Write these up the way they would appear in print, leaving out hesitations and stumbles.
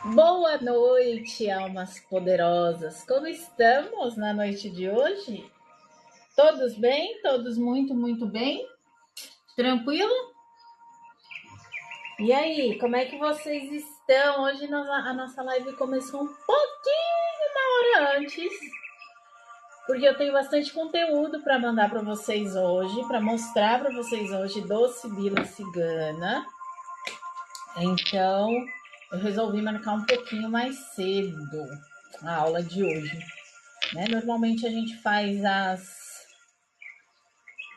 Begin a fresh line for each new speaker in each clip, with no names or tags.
Boa noite, almas poderosas. Como estamos na noite de hoje? Todos bem? Todos muito bem? Tranquilo? E aí, como é que vocês estão? Hoje a nossa live começou um pouquinho uma hora antes, porque eu tenho bastante conteúdo para mandar para vocês hoje, para mostrar para vocês hoje do Sibila Cigana. Então, eu resolvi marcar um pouquinho mais cedo a aula de hoje. Né? Normalmente a gente faz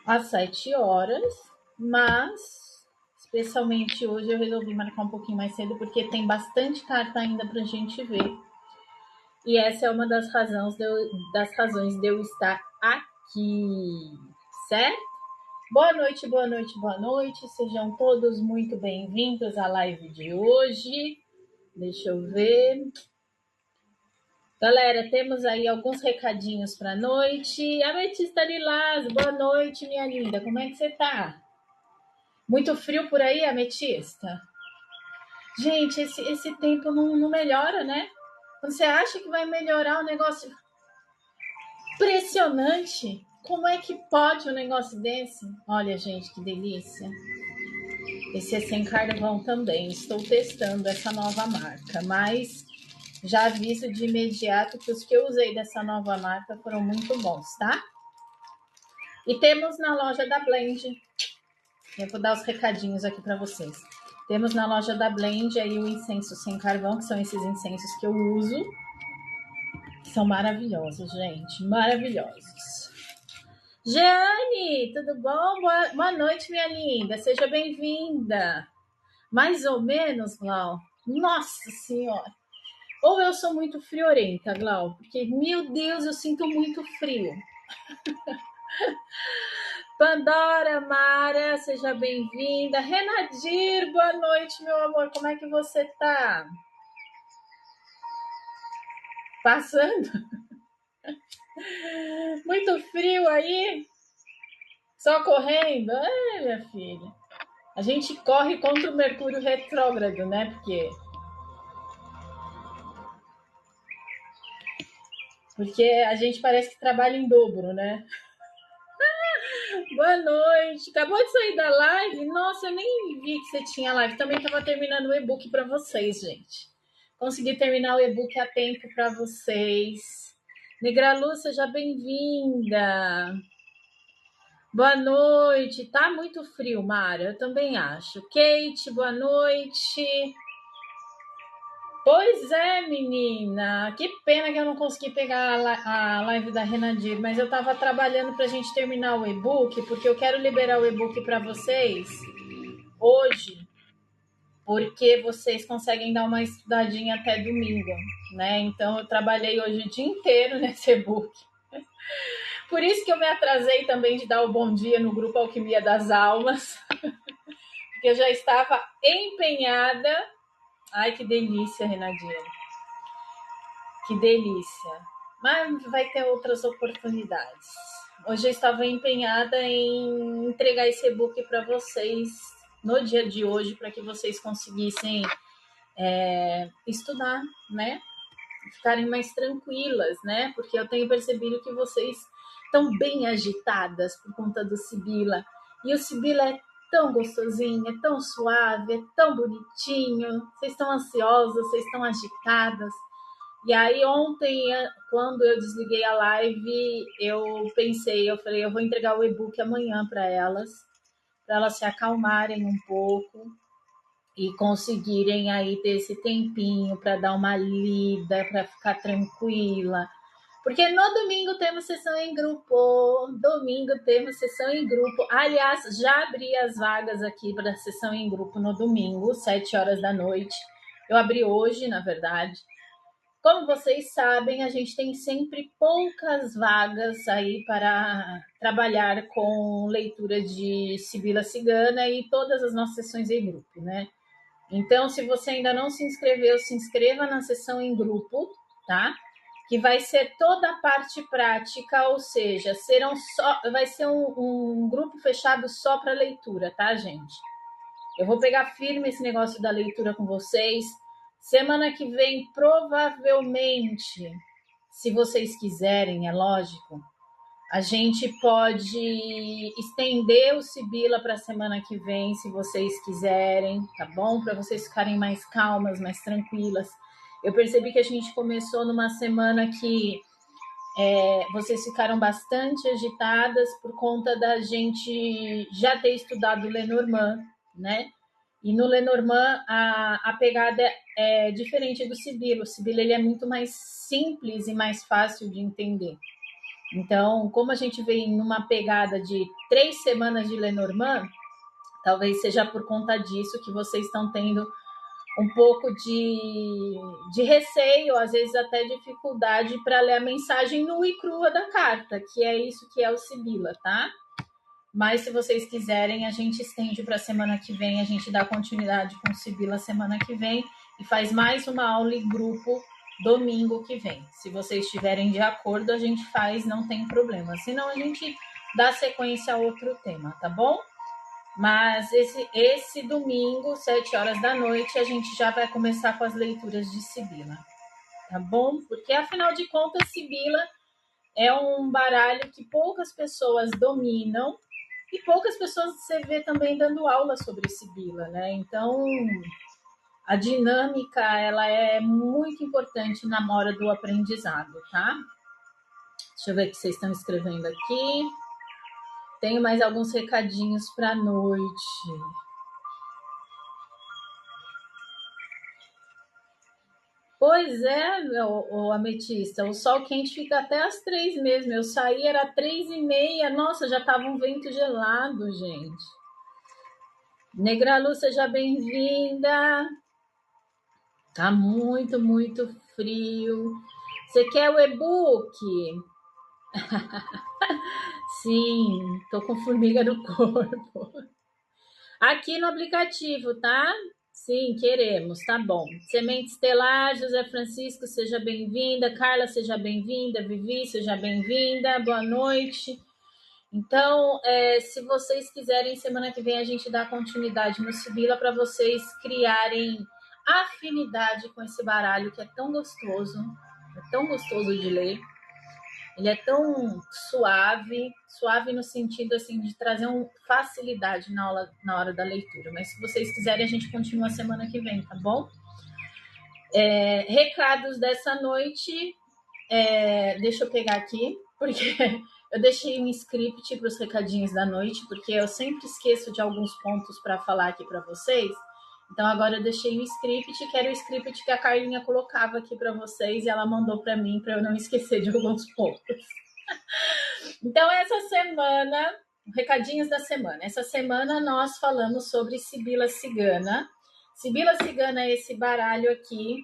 às 7 horas, mas especialmente hoje eu resolvi marcar um pouquinho mais cedo porque tem bastante carta ainda para a gente ver. E essa é uma das razões de eu estar aqui, certo? Boa noite, boa noite, boa noite. Sejam todos muito bem-vindos à live de hoje. Deixa eu ver. Galera, temos aí alguns recadinhos para a noite. Ametista Lilás, boa noite, minha linda. Como é que você tá? Muito frio por aí, Ametista? Gente, esse tempo não melhora, né? Quando você acha que vai melhorar um negócio impressionante, como é que pode um negócio desse? Olha, gente, que delícia. Esse é sem carvão também. Estou testando essa nova marca, mas já aviso de imediato que os que eu usei dessa nova marca foram muito bons, tá? E temos na loja da Blend, eu vou dar os recadinhos aqui para vocês. Temos na loja da Blend aí o incenso sem carvão, que são esses incensos que eu uso, que são maravilhosos, gente, maravilhosos. Jeane, tudo bom? Boa noite, minha linda, seja bem-vinda. Mais ou menos, Glau? Nossa Senhora! Ou eu sou muito friorenta, Glau, porque, meu Deus, eu sinto muito frio. Pandora, Mara, seja bem-vinda. Renadir, boa noite, meu amor. Como é que você tá? Passando? Muito frio aí? Só correndo? Ai, minha filha. A gente corre contra o Mercúrio retrógrado, né? Porque a gente parece que trabalha em dobro, né? Boa noite. Acabou de sair da live? Nossa, eu nem vi que você tinha live. Também estava terminando o e-book para vocês, gente. Consegui terminar o e-book a tempo para vocês. Negra Lu, seja bem-vinda. Boa noite. Tá muito frio, Mara. Eu também acho. Kate, boa noite. Pois é, menina. Que pena que eu não consegui pegar a live da Renadir, mas eu estava trabalhando para a gente terminar o e-book, porque eu quero liberar o e-book para vocês hoje, porque vocês conseguem dar uma estudadinha até domingo, né? Então eu trabalhei hoje o dia inteiro nesse e-book. Por isso que eu me atrasei também de dar o bom dia no grupo Alquimia das Almas, porque eu já estava empenhada. Ai, que delícia, Renadinha. Que delícia. Mas vai ter outras oportunidades. Hoje eu estava empenhada em entregar esse e-book para vocês no dia de hoje, para que vocês conseguissem estudar, né? Ficarem mais tranquilas, né? Porque eu tenho percebido que vocês estão bem agitadas por conta do Sibila. E o Sibila é tão gostosinho, é tão suave, é tão bonitinho. Vocês estão ansiosas, vocês estão agitadas. E aí ontem, quando eu desliguei a live, eu falei, eu vou entregar o e-book amanhã para elas se acalmarem um pouco e conseguirem aí ter esse tempinho para dar uma lida, para ficar tranquila. Porque no domingo temos sessão em grupo. Domingo temos sessão em grupo. Aliás, já abri as vagas aqui para sessão em grupo no domingo, 7 horas da noite. Eu abri hoje, na verdade. Como vocês sabem, a gente tem sempre poucas vagas aí para trabalhar com leitura de Sibila Cigana e todas as nossas sessões em grupo, né? Então, se você ainda não se inscreveu, se inscreva na sessão em grupo, tá? Que vai ser toda a parte prática, ou seja, vai ser um grupo fechado só para leitura, tá, gente? Eu vou pegar firme esse negócio da leitura com vocês. Semana que vem, provavelmente, se vocês quiserem, é lógico, a gente pode estender o Sibila para a semana que vem, se vocês quiserem, tá bom? Para vocês ficarem mais calmas, mais tranquilas. Eu percebi que a gente começou numa semana que vocês ficaram bastante agitadas por conta da gente já ter estudado o Lenormand, né? E no Lenormand a pegada é diferente do Sibila. O Sibila ele é muito mais simples e mais fácil de entender. Então, como a gente vem numa pegada de 3 semanas de Lenormand, talvez seja por conta disso que vocês estão tendo um pouco de receio, às vezes até dificuldade para ler a mensagem nua e crua da carta, que é isso que é o Sibila, tá? Mas se vocês quiserem, a gente estende para a semana que vem, a gente dá continuidade com o Sibila semana que vem e faz mais uma aula em grupo domingo que vem. Se vocês estiverem de acordo, a gente faz, não tem problema. Senão a gente dá sequência a outro tema, tá bom? Mas esse domingo, 7 horas da noite, a gente já vai começar com as leituras de Sibila, tá bom? Porque, afinal de contas, Sibila é um baralho que poucas pessoas dominam e poucas pessoas você vê também dando aula sobre Sibila, né? Então, a dinâmica, ela é muito importante na hora do aprendizado, tá? Deixa eu ver o que vocês estão escrevendo aqui. Tenho mais alguns recadinhos para a noite. Pois é, o Ametista, o sol quente fica até às 3 mesmo. Eu saí, era 3h30. Nossa, já tava um vento gelado, gente. Negralu, seja bem-vinda. Tá muito, muito frio. Você quer o e-book? Sim, tô com formiga no corpo. Aqui no aplicativo, tá? Sim, queremos, tá bom. Semente Estelar, José Francisco, seja bem-vinda. Carla, seja bem-vinda. Vivi, seja bem-vinda. Boa noite. Então, se vocês quiserem, semana que vem a gente dá continuidade no Sibila para vocês criarem afinidade com esse baralho que é tão gostoso de ler. Ele é tão suave no sentido assim de trazer facilidade na hora da leitura. Mas se vocês quiserem, a gente continua semana que vem, tá bom? Recados dessa noite. Deixa eu pegar aqui, porque eu deixei um script para os recadinhos da noite, porque eu sempre esqueço de alguns pontos para falar aqui para vocês. Então agora eu deixei um script, que era o script que a Carlinha colocava aqui para vocês e ela mandou para mim para eu não esquecer de alguns pontos. Então essa semana, recadinhos da semana. Essa semana nós falamos sobre Sibila Cigana. Sibila Cigana é esse baralho aqui.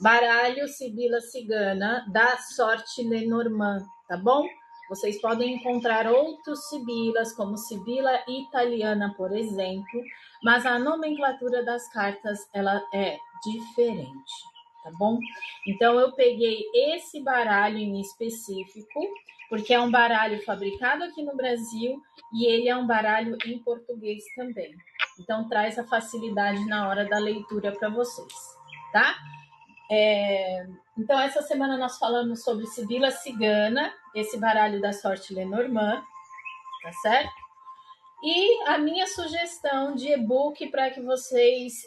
Baralho Sibila Cigana da sorte Lenormand, tá bom? Vocês podem encontrar outros Sibilas, como Sibila italiana, por exemplo, mas a nomenclatura das cartas ela é diferente, tá bom? Então eu peguei esse baralho em específico, porque é um baralho fabricado aqui no Brasil e ele é um baralho em português também. Então traz a facilidade na hora da leitura para vocês, tá? Então, essa semana nós falamos sobre Sibila Cigana, esse baralho da sorte Lenormand, tá certo? E a minha sugestão de e-book para que vocês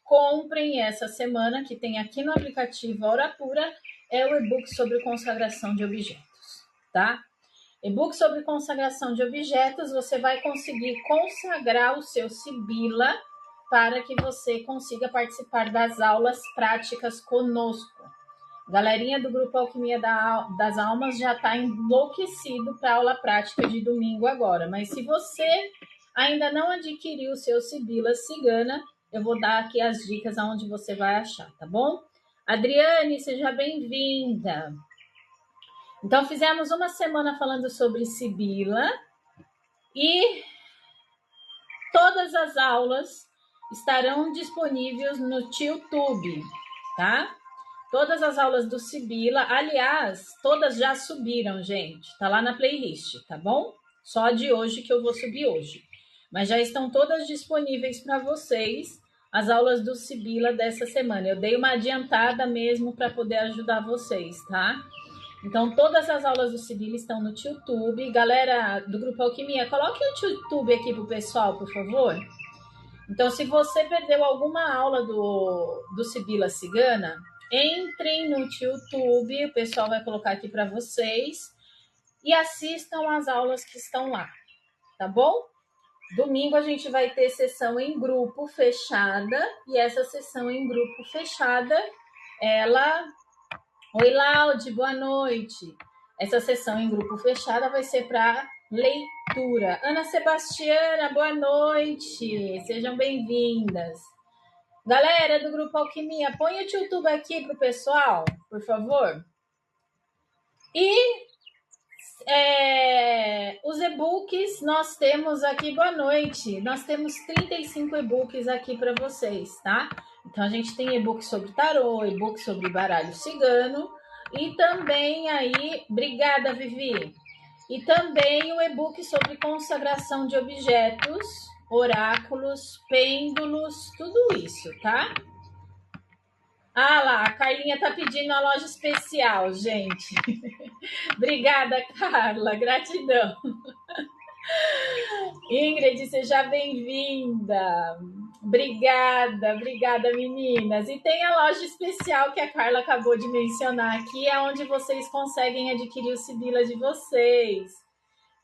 comprem essa semana, que tem aqui no aplicativo Aura Pura, é o e-book sobre consagração de objetos, tá? E-book sobre consagração de objetos, você vai conseguir consagrar o seu Sibila para que você consiga participar das aulas práticas conosco. Galerinha do Grupo Alquimia das Almas já está enlouquecido para a aula prática de domingo agora. Mas se você ainda não adquiriu o seu Sibila Cigana, eu vou dar aqui as dicas aonde você vai achar, tá bom? Adriane, seja bem-vinda. Então, fizemos uma semana falando sobre Sibila e todas as aulas estarão disponíveis no YouTube, tá? Todas as aulas do Sibila, aliás, todas já subiram, gente. Tá lá na playlist, tá bom? Só a de hoje que eu vou subir hoje. Mas já estão todas disponíveis para vocês as aulas do Sibila dessa semana. Eu dei uma adiantada mesmo para poder ajudar vocês, tá? Então, todas as aulas do Sibila estão no YouTube. Galera do Grupo Alquimia, coloque o YouTube aqui pro pessoal, por favor. Então, se você perdeu alguma aula do Sibila Cigana, entrem no YouTube, o pessoal vai colocar aqui para vocês, e assistam as aulas que estão lá, tá bom? Domingo a gente vai ter sessão em grupo fechada, e essa sessão em grupo fechada, ela... Oi, Laude, boa noite. Essa sessão em grupo fechada vai ser para leitura. Ana Sebastiana, boa noite. Sejam bem-vindas. Galera do Grupo Alquimia, põe o YouTube aqui pro pessoal, por favor. E os e-books nós temos aqui, boa noite. Nós temos 35 e-books aqui para vocês, tá? Então a gente tem e-book sobre tarô, e-book sobre baralho cigano e também aí, obrigada Vivi. E também o e-book sobre consagração de objetos, oráculos, pêndulos, tudo isso, tá? Ah lá, a Carlinha tá pedindo a loja especial, gente. Obrigada, Carla, gratidão. Ingrid, seja bem-vinda. Obrigada, meninas. E tem a loja especial que a Carla acabou de mencionar aqui, é onde vocês conseguem adquirir o Sibila de vocês.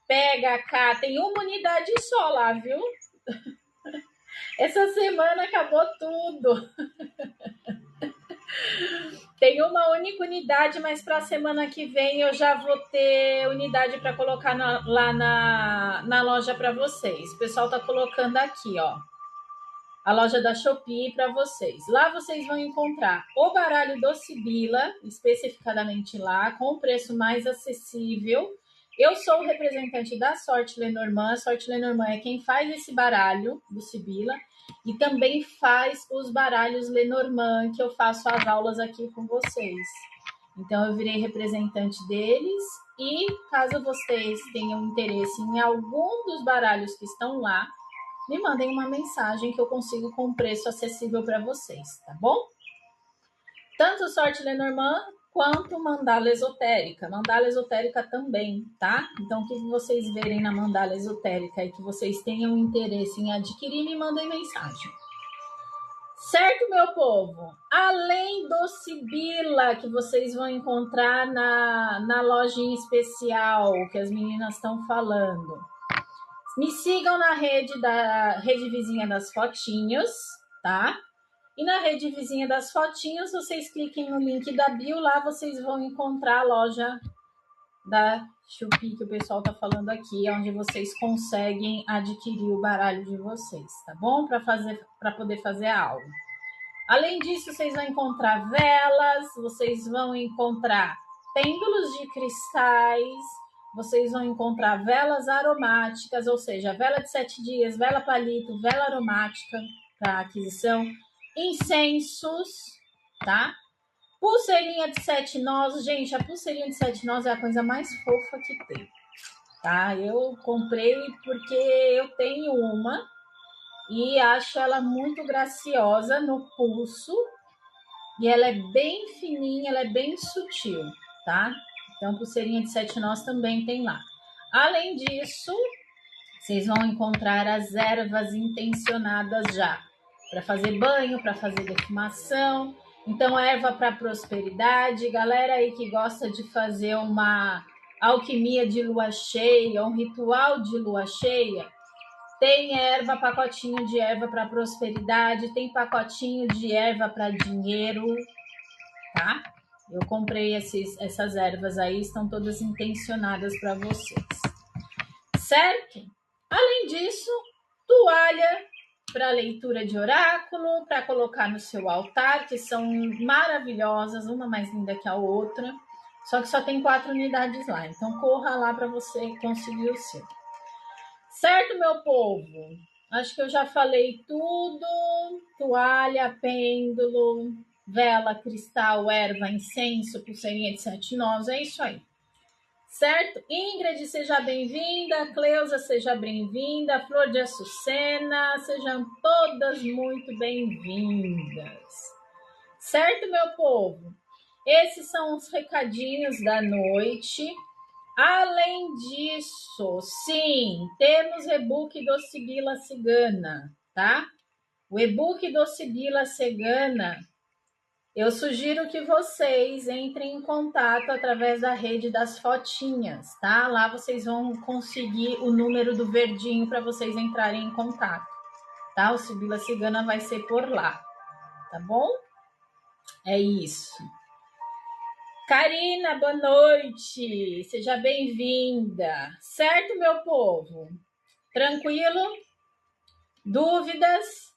Pega cá, tem uma unidade só lá, viu? Essa semana acabou tudo. Tem uma única unidade, mas para a semana que vem eu já vou ter unidade para colocar lá na loja para vocês. O pessoal está colocando aqui, ó, a loja da Shopee para vocês. Lá vocês vão encontrar o baralho do Sibila, especificadamente lá, com o preço mais acessível. Eu sou o representante da Sorte Lenormand. A Sorte Lenormand é quem faz esse baralho do Sibila e também faz os baralhos Lenormand, que eu faço as aulas aqui com vocês. Então, eu virei representante deles e caso vocês tenham interesse em algum dos baralhos que estão lá, me mandem uma mensagem que eu consigo com preço acessível para vocês, tá bom? Tanto Sorte Lenormand quanto Mandala Esotérica. Mandala Esotérica também, tá? Então, o que vocês verem na Mandala Esotérica e que vocês tenham interesse em adquirir, me mandem mensagem. Certo, meu povo? Além do Sibila, que vocês vão encontrar na lojinha especial que as meninas estão falando, me sigam na rede vizinha das fotinhos, tá? E na rede vizinha das fotinhos, vocês cliquem no link da bio, lá vocês vão encontrar a loja da Shopee, que o pessoal tá falando aqui, onde vocês conseguem adquirir o baralho de vocês, tá bom? Para poder fazer a aula. Além disso, vocês vão encontrar velas, vocês vão encontrar pêndulos de cristais, vocês vão encontrar velas aromáticas, ou seja, vela de 7 dias, vela palito, vela aromática para aquisição, incensos, tá? Pulseirinha de 7 nós, gente, a pulseirinha de 7 nós é a coisa mais fofa que tem, tá? Eu comprei porque eu tenho uma e acho ela muito graciosa no pulso e ela é bem fininha, ela é bem sutil, tá? Então, pulseirinha de 7 nós também tem lá. Além disso, vocês vão encontrar as ervas intencionadas já para fazer banho, para fazer defumação. Então, erva para prosperidade. Galera aí que gosta de fazer uma alquimia de lua cheia, um ritual de lua cheia, tem erva, pacotinho de erva para prosperidade, tem pacotinho de erva para dinheiro, tá? Eu comprei essas ervas aí, estão todas intencionadas para vocês, certo? Além disso, toalha para leitura de oráculo, para colocar no seu altar, que são maravilhosas, uma mais linda que a outra, só que só tem 4 unidades lá, então corra lá para você conseguir o seu. Certo, meu povo? Acho que eu já falei tudo. Toalha, pêndulo, vela, cristal, erva, incenso, pulseirinha de 7 nós. É isso aí. certo? Ingrid, seja bem-vinda. Cleusa, seja bem-vinda. Flor de Açucena, sejam todas muito bem-vindas. Certo, meu povo? Esses são os recadinhos da noite. Além disso, sim, temos e-book do Sibila Cigana, tá? O e-book do Sibila Cigana, eu sugiro que vocês entrem em contato através da rede das fotinhas, tá? Lá vocês vão conseguir o número do verdinho para vocês entrarem em contato, tá? O Sibila Cigana vai ser por lá, tá bom? É isso. Karina, boa noite. Seja bem-vinda. Certo, meu povo? Tranquilo? Dúvidas?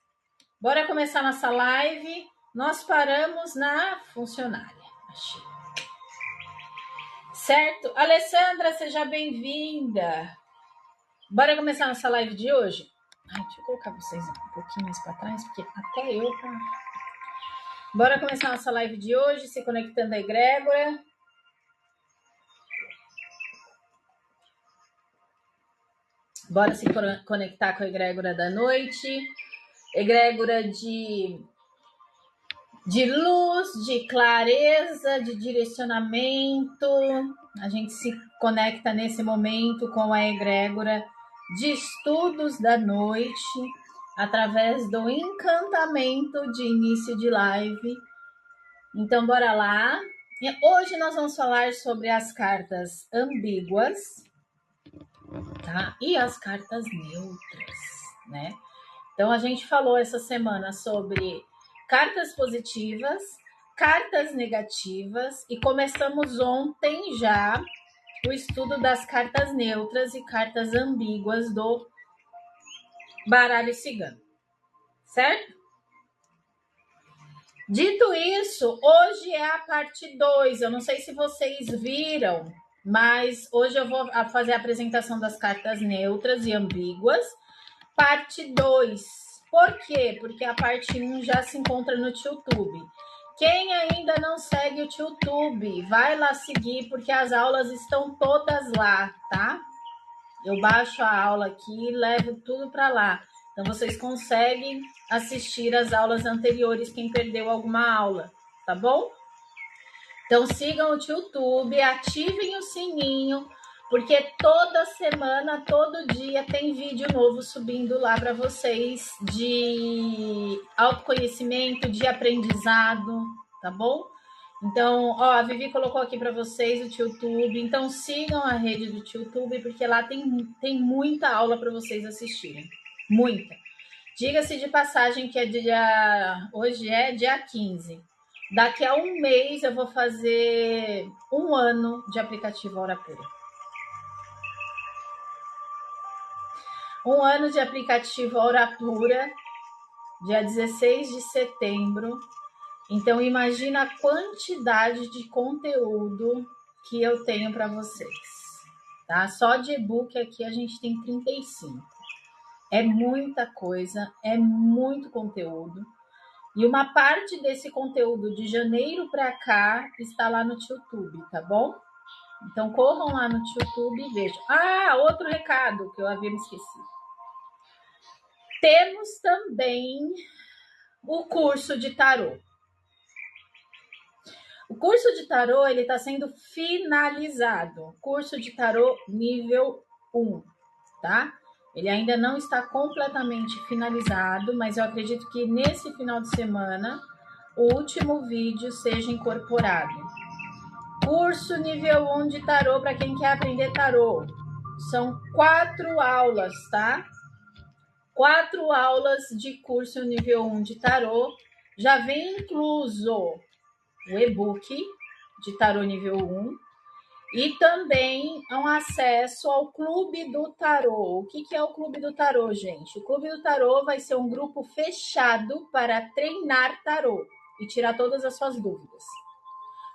Bora começar nossa live. Nós paramos na funcionária. Achei. Certo? Alessandra, seja bem-vinda. Bora começar nossa live de hoje? Ai, deixa eu colocar vocês um pouquinho mais para trás, porque até eu... Bora começar nossa live de hoje, se conectando a egrégora. Bora se conectar com a egrégora da noite. Egrégora de luz, de clareza, de direcionamento. A gente se conecta nesse momento com a egrégora de estudos da noite, através do encantamento de início de live. Então, bora lá. Hoje nós vamos falar sobre as cartas ambíguas, tá? E as cartas neutras, né? Então, a gente falou essa semana sobre cartas positivas, cartas negativas, e começamos ontem já o estudo das cartas neutras e cartas ambíguas do baralho cigano, certo? Dito isso, hoje é a parte 2. Eu não sei se vocês viram, mas hoje eu vou fazer a apresentação das cartas neutras e ambíguas. Parte 2. Por quê? Porque a parte 1 já se encontra no YouTube. Quem ainda não segue o YouTube, vai lá seguir, porque as aulas estão todas lá, tá? Eu baixo a aula aqui e levo tudo para lá. Então, vocês conseguem assistir as aulas anteriores, quem perdeu alguma aula, tá bom? Então, sigam o YouTube, ativem o sininho, porque toda semana, todo dia tem vídeo novo subindo lá para vocês de autoconhecimento, de aprendizado, tá bom? Então, ó, a Vivi colocou aqui para vocês o YouTube. Então, sigam a rede do YouTube, porque lá tem muita aula para vocês assistirem. Muita. Diga-se de passagem que hoje é dia 15. Daqui a um mês eu vou fazer 1 ano de aplicativo Hora Pura. 1 ano de aplicativo Hora Pura, dia 16 de setembro. Então, imagina a quantidade de conteúdo que eu tenho para vocês, tá? Só de e-book aqui a gente tem 35. É muita coisa, é muito conteúdo. E uma parte desse conteúdo de janeiro para cá está lá no YouTube, tá bom? Então, corram lá no YouTube e vejam. Ah, outro recado que eu havia me esquecido. Temos também o curso de tarô. O curso de tarô, ele está sendo finalizado. Curso de tarô nível 1, tá? Ele ainda não está completamente finalizado, mas eu acredito que nesse final de semana o último vídeo seja incorporado. Curso nível 1 de tarô para quem quer aprender tarô. São 4 aulas, tá? 4 aulas de curso nível 1 de tarô. Já vem incluso o e-book de tarô nível 1 e também um acesso ao Clube do Tarô. O que é o Clube do Tarô, gente? O Clube do Tarô vai ser um grupo fechado para treinar tarô e tirar todas as suas dúvidas.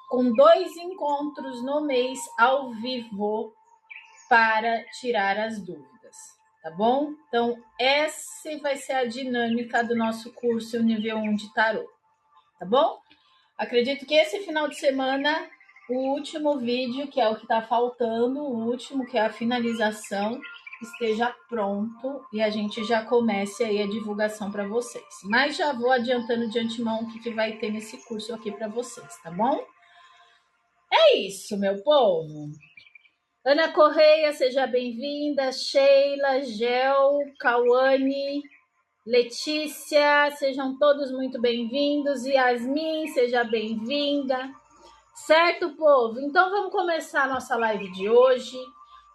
Com 2 encontros no mês ao vivo para tirar as dúvidas, tá bom? Então, essa vai ser a dinâmica do nosso curso nível 1 de tarô, tá bom? Acredito que esse final de semana o último vídeo, que é o que está faltando, o último, que é a finalização, esteja pronto e a gente já comece aí a divulgação para vocês. Mas já vou adiantando de antemão o que vai ter nesse curso aqui para vocês, tá bom? É isso, meu povo. Ana Correia, seja bem-vinda. Sheila, Gel, Cauane, Letícia, sejam todos muito bem-vindos. Yasmin, seja bem-vinda. Certo, povo? Então vamos começar a nossa live de hoje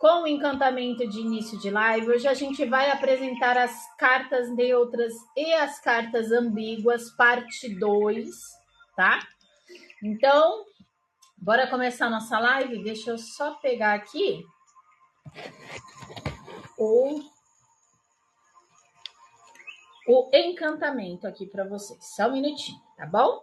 com o encantamento de início de live. Hoje a gente vai apresentar as cartas neutras e as cartas ambíguas, parte 2, tá? Então, bora começar a nossa live? Deixa eu só pegar aqui o encantamento aqui para vocês. Só um minutinho, tá bom?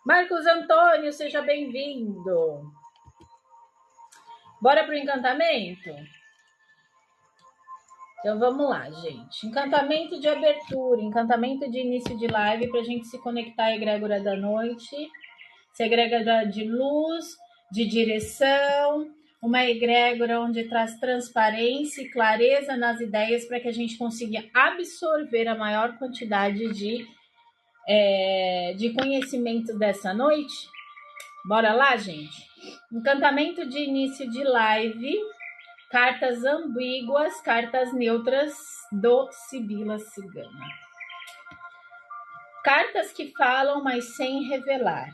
Marcos Antônio, seja bem-vindo. Bora pro encantamento? Então vamos lá, gente. Encantamento de abertura, encantamento de início de live para a gente se conectar à egrégora da noite, essa egrégora de luz, de direção, uma egrégora onde traz transparência e clareza nas ideias para que a gente consiga absorver a maior quantidade de conhecimento dessa noite. Bora lá, gente? Encantamento de início de live, cartas ambíguas, cartas neutras do Sibila Cigana. Cartas que falam, mas sem revelar.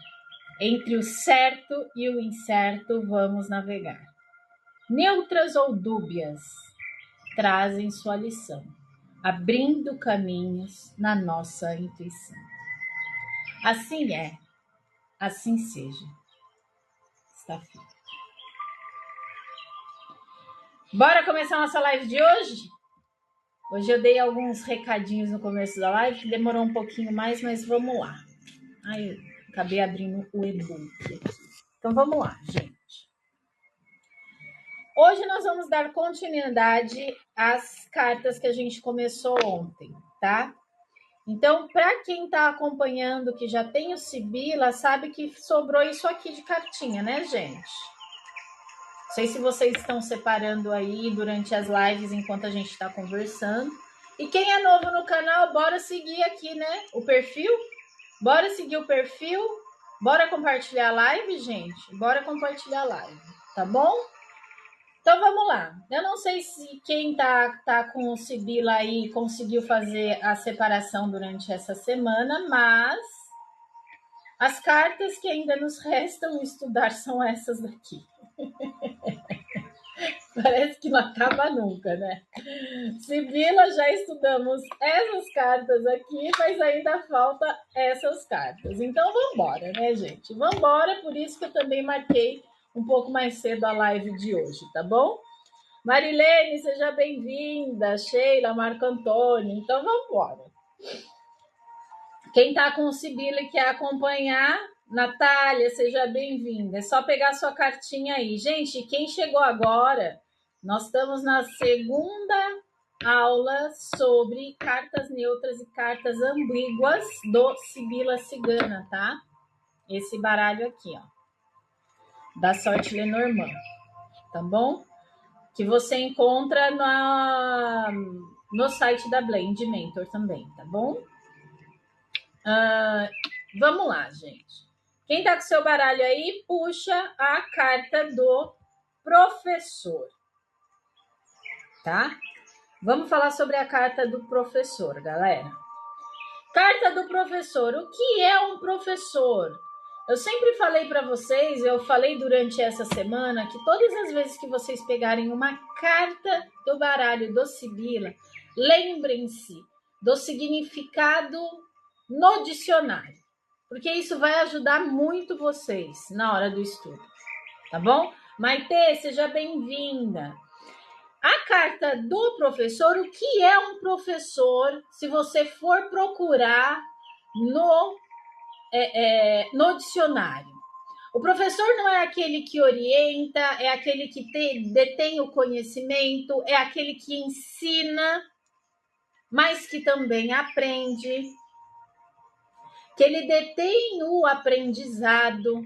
Entre o certo e o incerto vamos navegar. Neutras ou dúbias trazem sua lição, abrindo caminhos na nossa intuição. Assim é, assim seja. Está feito. Bora começar a nossa live de hoje? Hoje eu dei alguns recadinhos no começo da live, que demorou um pouquinho mais, mas vamos lá. Ai, eu acabei abrindo o e-book. Então vamos lá, gente. Hoje nós vamos dar continuidade às cartas que a gente começou ontem, tá? Então, para quem está acompanhando, que já tem o Sibila, sabe que sobrou isso aqui de cartinha, né, gente? Não sei se vocês estão separando aí durante as lives enquanto a gente está conversando. E quem é novo no canal, bora seguir aqui, né? O perfil. Bora seguir o perfil. Bora compartilhar a live, gente. Bora compartilhar a live, tá bom? Então vamos lá. Eu não sei se quem tá com o Sibila aí conseguiu fazer a separação durante essa semana, mas as cartas que ainda nos restam estudar são essas daqui. Parece que não acaba nunca, né? Sibila, já estudamos essas cartas aqui, mas ainda falta essas cartas. Então, vamos embora, né, gente? Vamos embora, por isso que eu também marquei um pouco mais cedo a live de hoje, tá bom? Marilene, seja bem-vinda. Sheila, Marco Antônio. Então, vamos embora. Quem tá com o Sibila e quer acompanhar, Natália, seja bem-vinda. É só pegar sua cartinha aí. Gente, quem chegou agora... Nós estamos na segunda aula sobre cartas neutras e cartas ambíguas do Sibila Cigana, tá? Esse baralho aqui, ó, da sorte Lenormand, tá bom? Que você encontra no site da Blend Mentor também, tá bom? Vamos lá, gente. Quem tá com seu baralho aí, puxa a carta do professor. Tá? Vamos falar sobre a carta do professor, galera. Carta do professor. O que é um professor? Eu sempre falei para vocês, eu falei durante essa semana, que todas as vezes que vocês pegarem uma carta do baralho do Sibila, lembrem-se do significado no dicionário, porque isso vai ajudar muito vocês na hora do estudo, tá bom? Maitê, seja bem-vinda. A carta do professor, o que é um professor, se você for procurar no dicionário? O professor não é aquele que orienta, é aquele que detém o conhecimento, é aquele que ensina, mas que também aprende, que ele detém o aprendizado,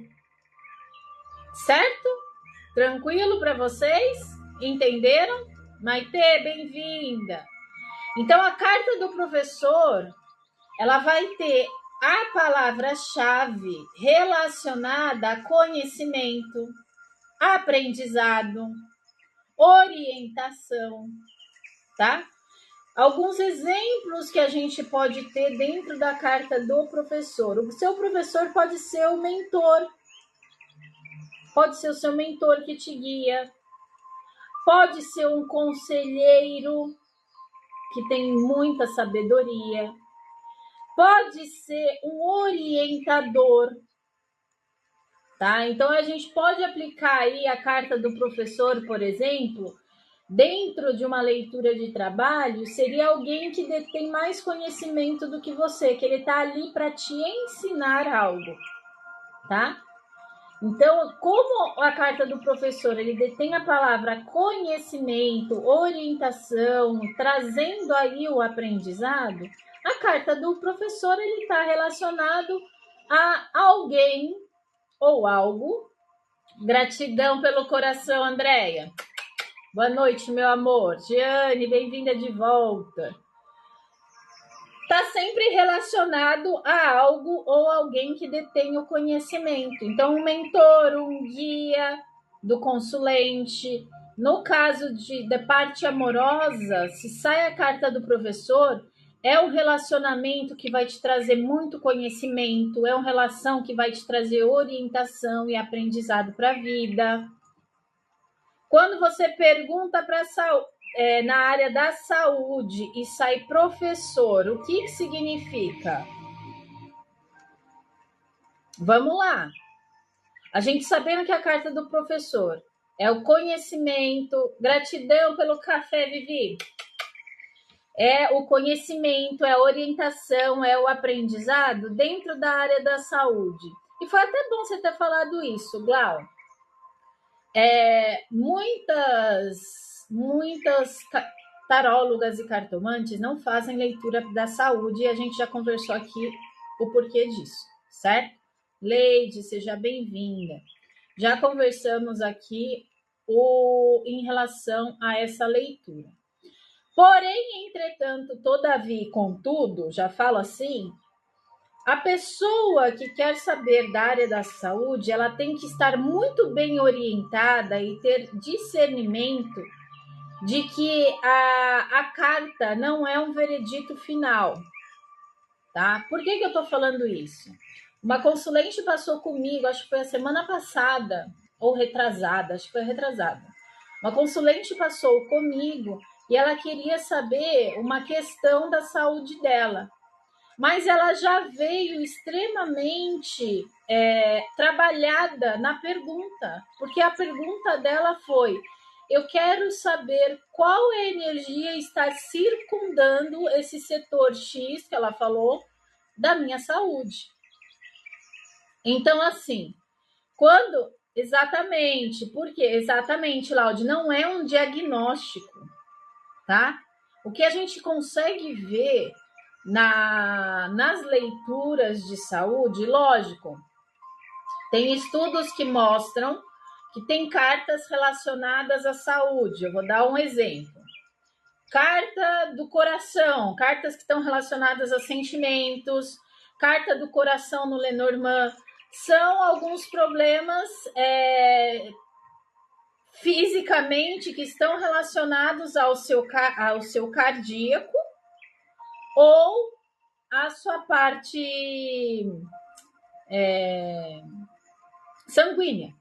certo? Tranquilo para vocês? Entenderam? Maite, bem-vinda. Então, a carta do professor, ela vai ter a palavra-chave relacionada a conhecimento, aprendizado, orientação, tá? Alguns exemplos que a gente pode ter dentro da carta do professor. O seu professor pode ser o mentor, pode ser o seu mentor que te guia, pode ser um conselheiro que tem muita sabedoria, pode ser um orientador, tá? Então a gente pode aplicar aí a carta do professor, por exemplo, dentro de uma leitura de trabalho, seria alguém que detém mais conhecimento do que você, que ele está ali para te ensinar algo, tá? Então, como a carta do professor, ele detém a palavra conhecimento, orientação, trazendo aí o aprendizado, a carta do professor, ele está relacionado a alguém ou algo. Gratidão pelo coração, Andréia. Boa noite, meu amor. Giane, bem-vinda de volta. Está sempre relacionado a algo ou alguém que detém o conhecimento. Então, um mentor, um guia do consulente. No caso da parte amorosa, se sai a carta do professor, é um relacionamento que vai te trazer muito conhecimento, é uma relação que vai te trazer orientação e aprendizado para a vida. Quando você pergunta para na área da saúde e sai professor, o que significa? Vamos lá. A gente sabendo que a carta do professor é o conhecimento, gratidão pelo café, Vivi. É o conhecimento, é a orientação, é o aprendizado dentro da área da saúde. E foi até bom você ter falado isso, Glau. Muitas tarólogas e cartomantes não fazem leitura da saúde e a gente já conversou aqui o porquê disso, certo? Leide, seja bem-vinda. Já conversamos aqui em relação a essa leitura. Porém, entretanto, todavia e contudo, já falo assim, a pessoa que quer saber da área da saúde, ela tem que estar muito bem orientada e ter discernimento de que a carta não é um veredito final, tá? Por que eu tô falando isso? Uma consulente passou comigo, acho que foi a semana passada, ou retrasada, acho que foi retrasada. Uma consulente passou comigo e ela queria saber uma questão da saúde dela. Mas ela já veio extremamente trabalhada na pergunta, porque a pergunta dela foi: eu quero saber qual energia está circundando esse setor X, que ela falou, da minha saúde. Então, assim, quando... Exatamente, porque exatamente, Laude, não é um diagnóstico, tá? O que a gente consegue ver nas leituras de saúde, lógico, tem estudos que mostram que tem cartas relacionadas à saúde. Eu vou dar um exemplo. Carta do coração, cartas que estão relacionadas a sentimentos, carta do coração no Lenormand, são alguns problemas fisicamente que estão relacionados ao seu cardíaco ou a sua parte sanguínea,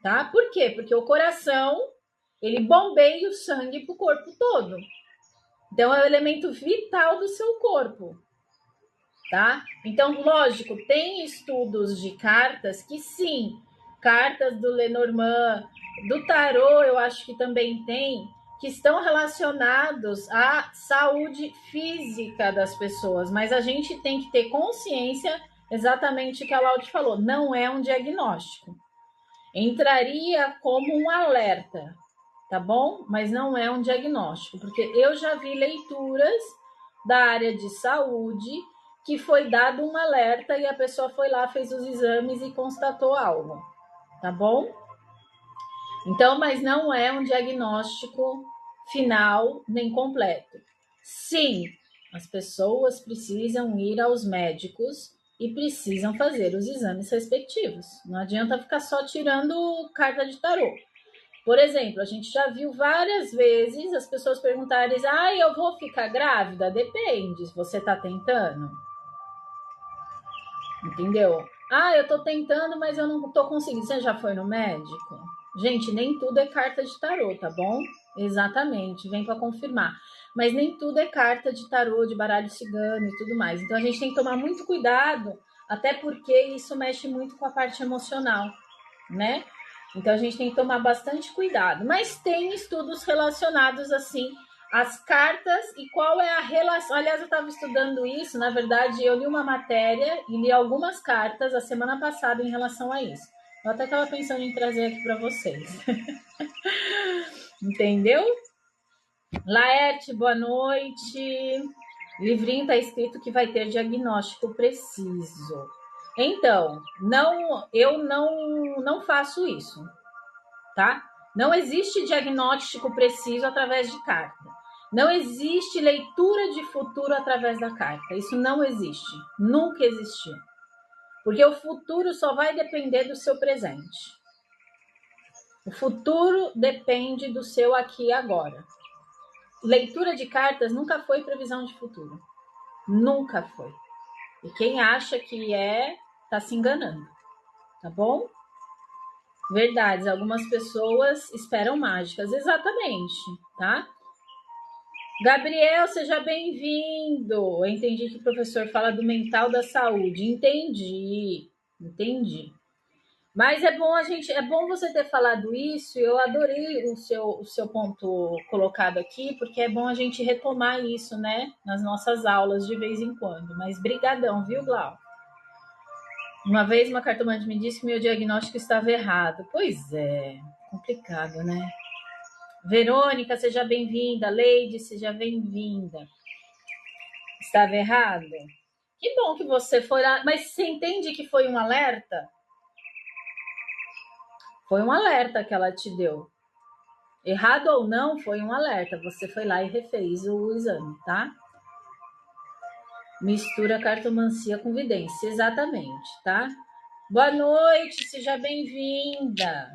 tá? Por quê? Porque o coração, ele bombeia o sangue para o corpo todo. Então, é o elemento vital do seu corpo, tá? Então, lógico, tem estudos de cartas que sim, cartas do Lenormand, do tarô, eu acho que também tem, que estão relacionados à saúde física das pessoas, mas a gente tem que ter consciência exatamente o que a Laudi falou, não é um diagnóstico. Entraria como um alerta, tá bom? Mas não é um diagnóstico, porque eu já vi leituras da área de saúde que foi dado um alerta e a pessoa foi lá, fez os exames e constatou algo, tá bom? Então, mas não é um diagnóstico final nem completo. Sim, as pessoas precisam ir aos médicos e precisam fazer os exames respectivos. Não adianta ficar só tirando carta de tarô. Por exemplo, a gente já viu várias vezes as pessoas perguntarem: eu vou ficar grávida? Depende, se você está tentando. Entendeu? Eu tô tentando, mas eu não tô conseguindo. Você já foi no médico? Gente, nem tudo é carta de tarô, tá bom? Exatamente, vem para confirmar. Mas nem tudo é carta de tarô, de baralho cigano e tudo mais. Então a gente tem que tomar muito cuidado, até porque isso mexe muito com a parte emocional, né? Então a gente tem que tomar bastante cuidado. Mas tem estudos relacionados assim as cartas e qual é a relação. Aliás, eu estava estudando isso, na verdade, eu li uma matéria e li algumas cartas a semana passada em relação a isso. Eu até estava pensando em trazer aqui para vocês. Entendeu? Laerte, boa noite. Livrinho está escrito que vai ter diagnóstico preciso. Então, eu não faço isso, tá? Não existe diagnóstico preciso através de carta. Não existe leitura de futuro através da carta. Isso não existe. Nunca existiu. Porque o futuro só vai depender do seu presente. O futuro depende do seu aqui e agora. Leitura de cartas nunca foi previsão de futuro. Nunca foi. E quem acha que tá se enganando. Tá bom? Verdades. Algumas pessoas esperam mágicas. Exatamente, tá? Gabriel, seja bem-vindo. Eu entendi que o professor fala do mental da saúde. Entendi. Mas é bom você ter falado isso. Eu adorei o seu ponto colocado aqui, porque é bom a gente retomar isso, né, nas nossas aulas de vez em quando. Mas brigadão, viu, Glau? Uma vez uma cartomante me disse que meu diagnóstico estava errado. Pois é, complicado, né? Verônica, seja bem-vinda. Leide, seja bem-vinda. Estava errado? Que bom que você foi lá. Mas você entende que foi um alerta? Foi um alerta que ela te deu. Errado ou não, foi um alerta. Você foi lá e refez o exame, tá? Mistura cartomancia com vidência. Exatamente, tá? Boa noite, seja bem-vinda.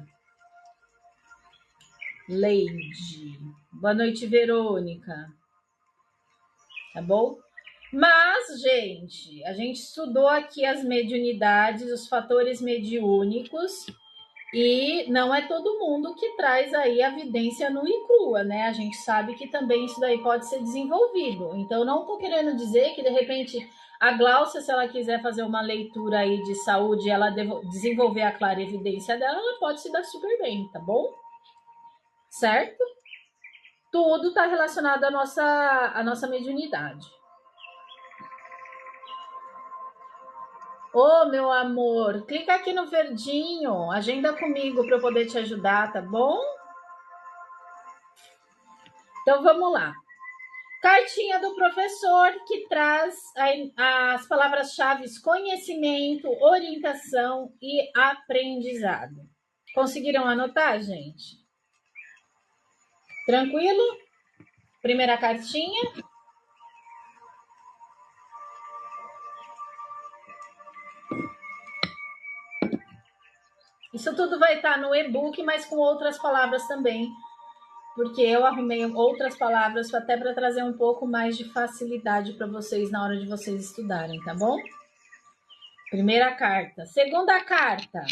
Leide. Boa noite, Verônica. Tá bom? Mas, gente, a gente estudou aqui as mediunidades, os fatores mediúnicos, e não é todo mundo que traz aí a vidência nua e crua, né? A gente sabe que também isso daí pode ser desenvolvido. Então, não tô querendo dizer que, de repente, a Gláucia, se ela quiser fazer uma leitura aí de saúde, ela desenvolver a clarevidência dela, ela pode se dar super bem, tá bom? Certo? Tudo está relacionado à nossa mediunidade. Ô, meu amor, clica aqui no verdinho, agenda comigo para eu poder te ajudar, tá bom? Então vamos lá. Cartinha do professor que traz as palavras-chave conhecimento, orientação e aprendizado. Conseguiram anotar, gente? Tranquilo? Primeira cartinha. Isso tudo vai estar no e-book, mas com outras palavras também, porque eu arrumei outras palavras até para trazer um pouco mais de facilidade para vocês na hora de vocês estudarem, tá bom? Primeira carta. Segunda carta.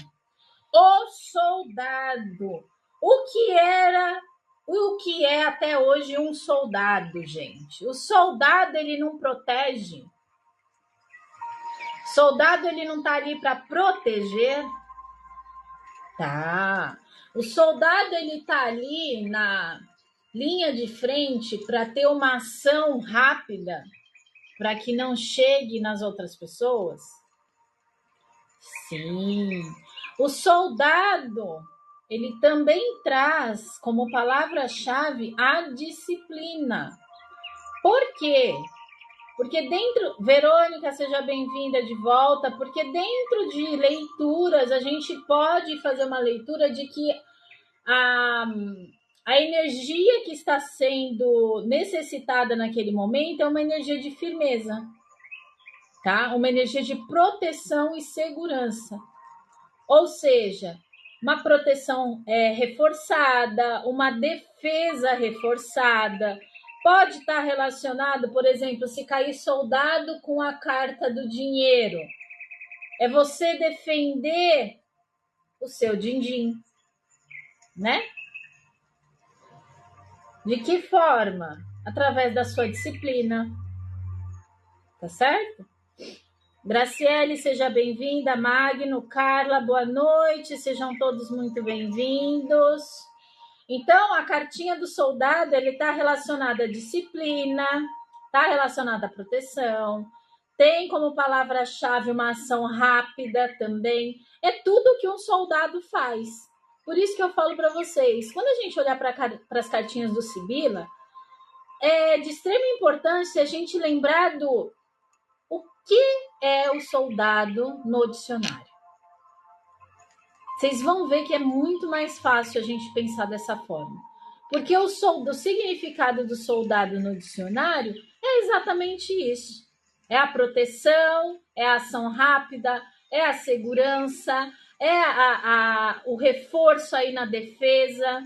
O soldado. O que é até hoje um soldado, gente? O soldado, ele não protege. Soldado, ele não tá ali para proteger. Tá. O soldado, ele tá ali linha de frente para ter uma ação rápida para que não chegue nas outras pessoas? Sim. O soldado, ele também traz como palavra-chave a disciplina. Por quê? Porque dentro, Verônica, seja bem-vinda de volta, porque dentro de leituras, a gente pode fazer uma leitura de que a energia que está sendo necessitada naquele momento é uma energia de firmeza, tá? Uma energia de proteção e segurança. Ou seja, uma proteção reforçada, uma defesa reforçada. Pode estar relacionado, por exemplo, se cair soldado com a carta do dinheiro. É você defender o seu din-din, né? De que forma? Através da sua disciplina. Tá certo? Graciele, seja bem-vinda. Magno, Carla, boa noite. Sejam todos muito bem-vindos. Então, a cartinha do soldado, ele está relacionada à disciplina, está relacionada à proteção, tem como palavra-chave uma ação rápida também. É tudo que um soldado faz. Por isso que eu falo para vocês, quando a gente olhar para as cartinhas do Sibila, é de extrema importância a gente lembrar do o que é o soldado no dicionário. Vocês vão ver que é muito mais fácil a gente pensar dessa forma. Porque o significado do soldado no dicionário é exatamente isso. É a proteção, é a ação rápida, é a segurança, é o reforço aí na defesa.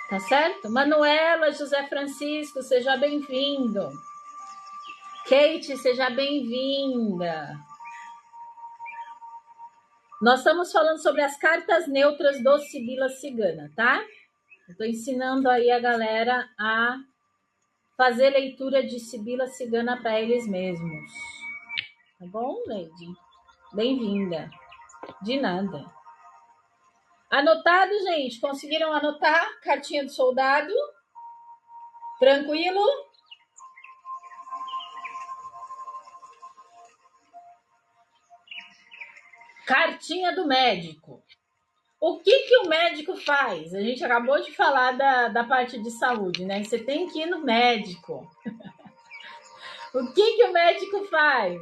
Tá certo? Manuela, José Francisco, seja bem-vindo. Kate, seja bem-vinda. Nós estamos falando sobre as cartas neutras do Sibila Cigana, tá? Estou ensinando aí a galera a fazer leitura de Sibila Cigana para eles mesmos. Tá bom, Lady? Bem-vinda. De nada. Anotado, gente? Conseguiram anotar? Cartinha do soldado? Tranquilo? Cartinha do médico. O que o médico faz? A gente acabou de falar da parte de saúde, né? Você tem que ir no médico. O que o médico faz?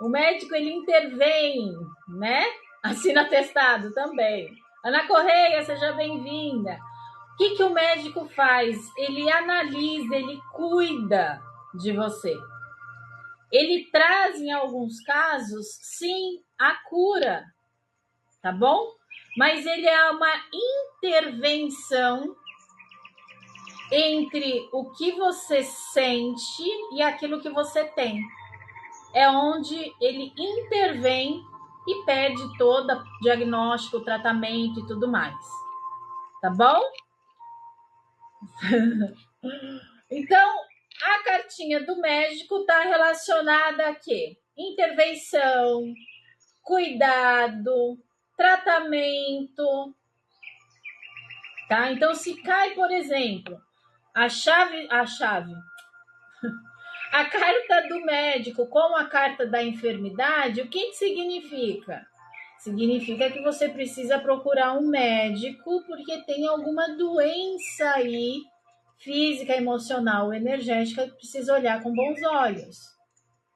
O médico, ele intervém, né? Assina atestado também. Ana Correia, seja bem-vinda. O que o médico faz? Ele analisa, ele cuida de você. Ele traz, em alguns casos, sim, a cura, tá bom? Mas ele é uma intervenção entre o que você sente e aquilo que você tem. É onde ele intervém e pede todo diagnóstico, tratamento e tudo mais. Tá bom? Então, a cartinha do médico está relacionada a quê? Intervenção, cuidado, tratamento. Tá? Então, se cai, por exemplo, a carta do médico com a carta da enfermidade, o que significa? Significa que você precisa procurar um médico porque tem alguma doença aí, física, emocional, energética, que precisa olhar com bons olhos.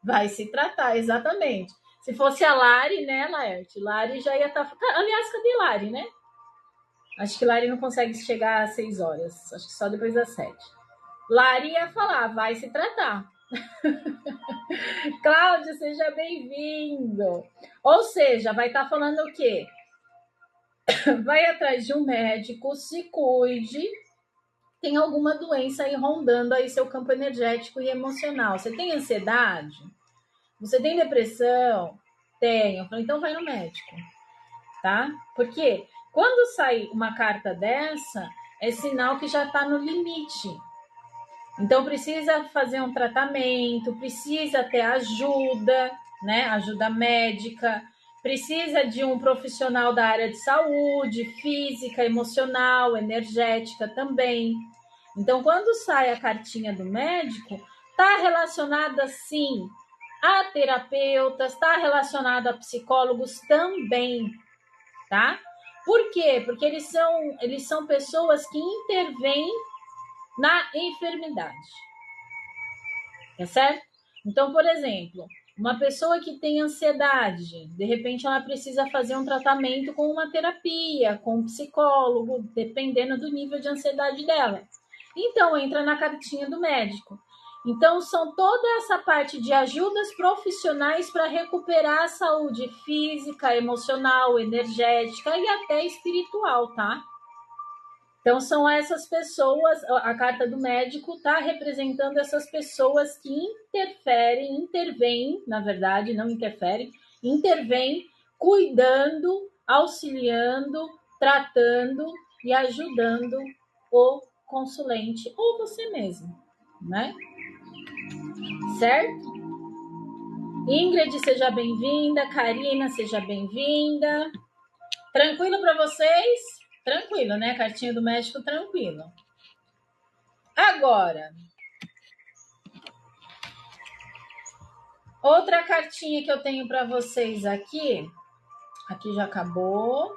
Vai se tratar, exatamente. Se fosse a Lari, né, Laerte? Lari já ia estar... Aliás, cadê Lari, né? Acho que Lari não consegue chegar às 6 horas. Acho que só depois das 7. Lari ia falar, vai se tratar. Cláudio, seja bem-vindo. Ou seja, vai estar falando o quê? Vai atrás de um médico, se cuide. Tem alguma doença aí rondando aí seu campo energético e emocional. Você tem ansiedade? Você tem depressão? Tenho. Então vai no médico, tá? Porque quando sai uma carta dessa, é sinal que já está no limite. Então precisa fazer um tratamento, precisa ter ajuda, né? Ajuda médica, precisa de um profissional da área de saúde, física, emocional, energética também. Então, quando sai a cartinha do médico, está relacionada, sim, a terapeutas, está relacionada a psicólogos também, tá? Por quê? Porque eles são pessoas que intervêm na enfermidade, tá certo? Então, por exemplo, uma pessoa que tem ansiedade, de repente ela precisa fazer um tratamento com uma terapia, com um psicólogo, dependendo do nível de ansiedade dela. Então, entra na cartinha do médico. Então, são toda essa parte de ajudas profissionais para recuperar a saúde física, emocional, energética e até espiritual, tá? Então, são essas pessoas, a carta do médico está representando essas pessoas que intervêm, na verdade, não interferem, intervêm cuidando, auxiliando, tratando e ajudando o consulente ou você mesmo, né? Certo? Ingrid, seja bem-vinda. Karina, seja bem-vinda. Tranquilo para vocês? Tranquilo, né? Cartinha do médico, tranquilo. Agora, outra cartinha que eu tenho para vocês aqui. Aqui já acabou.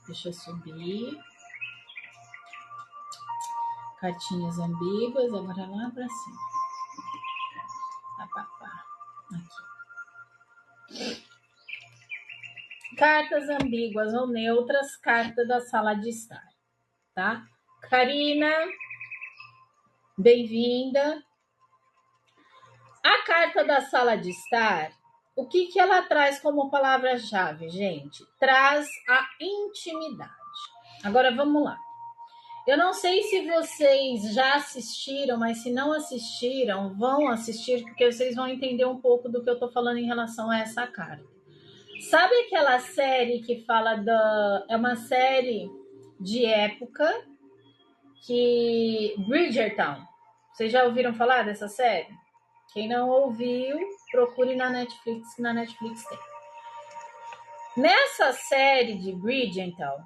Deixa eu subir. Cartinhas ambíguas, agora lá para cima. Aqui. Cartas ambíguas ou neutras, carta da sala de estar, tá? Karina, bem-vinda. A carta da sala de estar, o que ela traz como palavra-chave, gente? Traz a intimidade. Agora, vamos lá. Eu não sei se vocês já assistiram, mas se não assistiram, vão assistir, porque vocês vão entender um pouco do que eu tô falando em relação a essa carta. Sabe aquela série que fala é uma série de época que... Bridgerton. Vocês já ouviram falar dessa série? Quem não ouviu, procure na Netflix, que na Netflix tem. Nessa série de Bridgerton,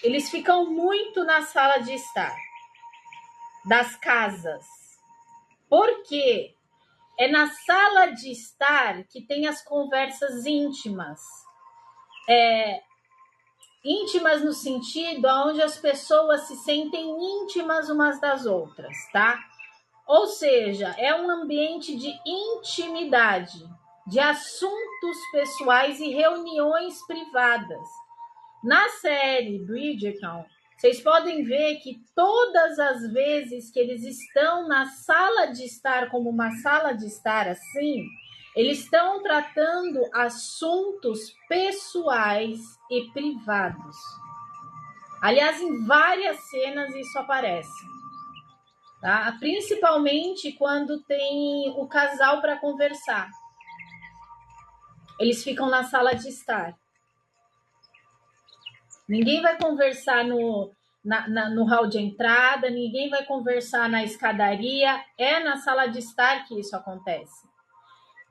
eles ficam muito na sala de estar das casas. Por quê? É na sala de estar que tem as conversas íntimas. Íntimas no sentido onde as pessoas se sentem íntimas umas das outras, tá? Ou seja, é um ambiente de intimidade, de assuntos pessoais e reuniões privadas. Na série Bridgerton, vocês podem ver que todas as vezes que eles estão na sala de estar, como uma sala de estar assim, eles estão tratando assuntos pessoais e privados. Aliás, em várias cenas isso aparece. Tá? Principalmente quando tem o casal para conversar. Eles ficam na sala de estar. Ninguém vai conversar no hall de entrada, ninguém vai conversar na escadaria, é na sala de estar que isso acontece.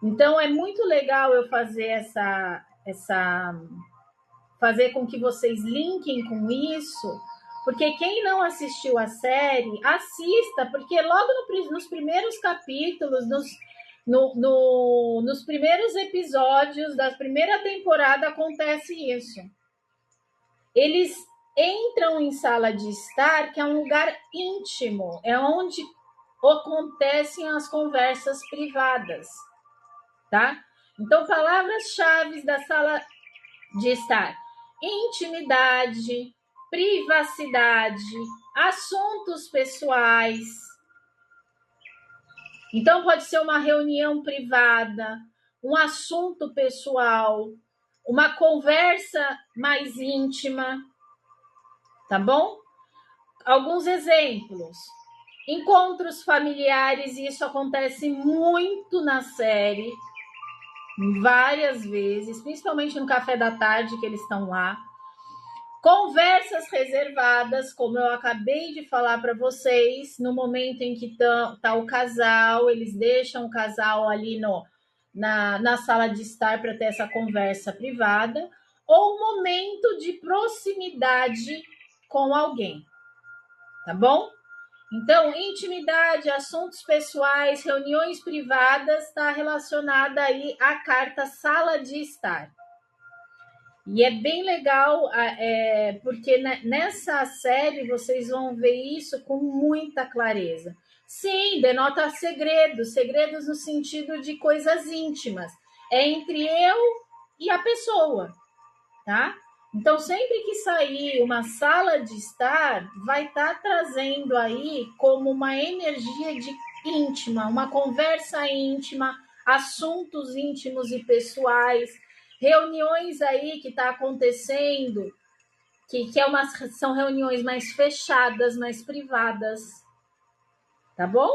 Então, é muito legal eu fazer fazer com que vocês linkem com isso, porque quem não assistiu a série, assista, porque logo nos primeiros capítulos, nos primeiros episódios da primeira temporada acontece isso. Eles entram em sala de estar, que é um lugar íntimo, é onde acontecem as conversas privadas, tá? Então, palavras-chave da sala de estar: intimidade, privacidade, assuntos pessoais. Então, pode ser uma reunião privada, um assunto pessoal, uma conversa mais íntima, tá bom? Alguns exemplos. Encontros familiares, e isso acontece muito na série, várias vezes, principalmente no café da tarde que eles estão lá. Conversas reservadas, como eu acabei de falar para vocês, no momento em que tá o casal, eles deixam o casal ali na sala de estar para ter essa conversa privada, ou um momento de proximidade com alguém, tá bom? Então, intimidade, assuntos pessoais, reuniões privadas, está relacionada aí à carta sala de estar. E é bem legal, porque nessa série vocês vão ver isso com muita clareza. Sim, denota segredos, segredos no sentido de coisas íntimas. É entre eu e a pessoa, tá? Então, sempre que sair uma sala de estar, vai estar trazendo aí como uma energia de íntima, uma conversa íntima, assuntos íntimos e pessoais, reuniões aí que está acontecendo, que são reuniões mais fechadas, mais privadas. Tá bom?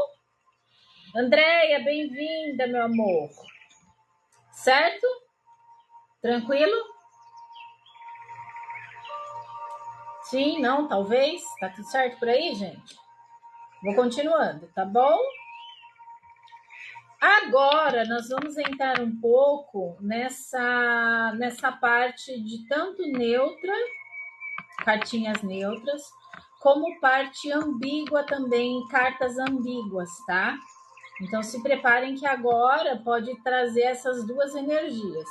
Andréia, bem-vinda, meu amor. Certo? Tranquilo? Sim, não, talvez. Tá tudo certo por aí, gente? Vou continuando, tá bom? Agora, nós vamos entrar um pouco nessa parte de tanto neutra, cartinhas neutras, como parte ambígua também, cartas ambíguas, tá? Então, se preparem que agora pode trazer essas duas energias.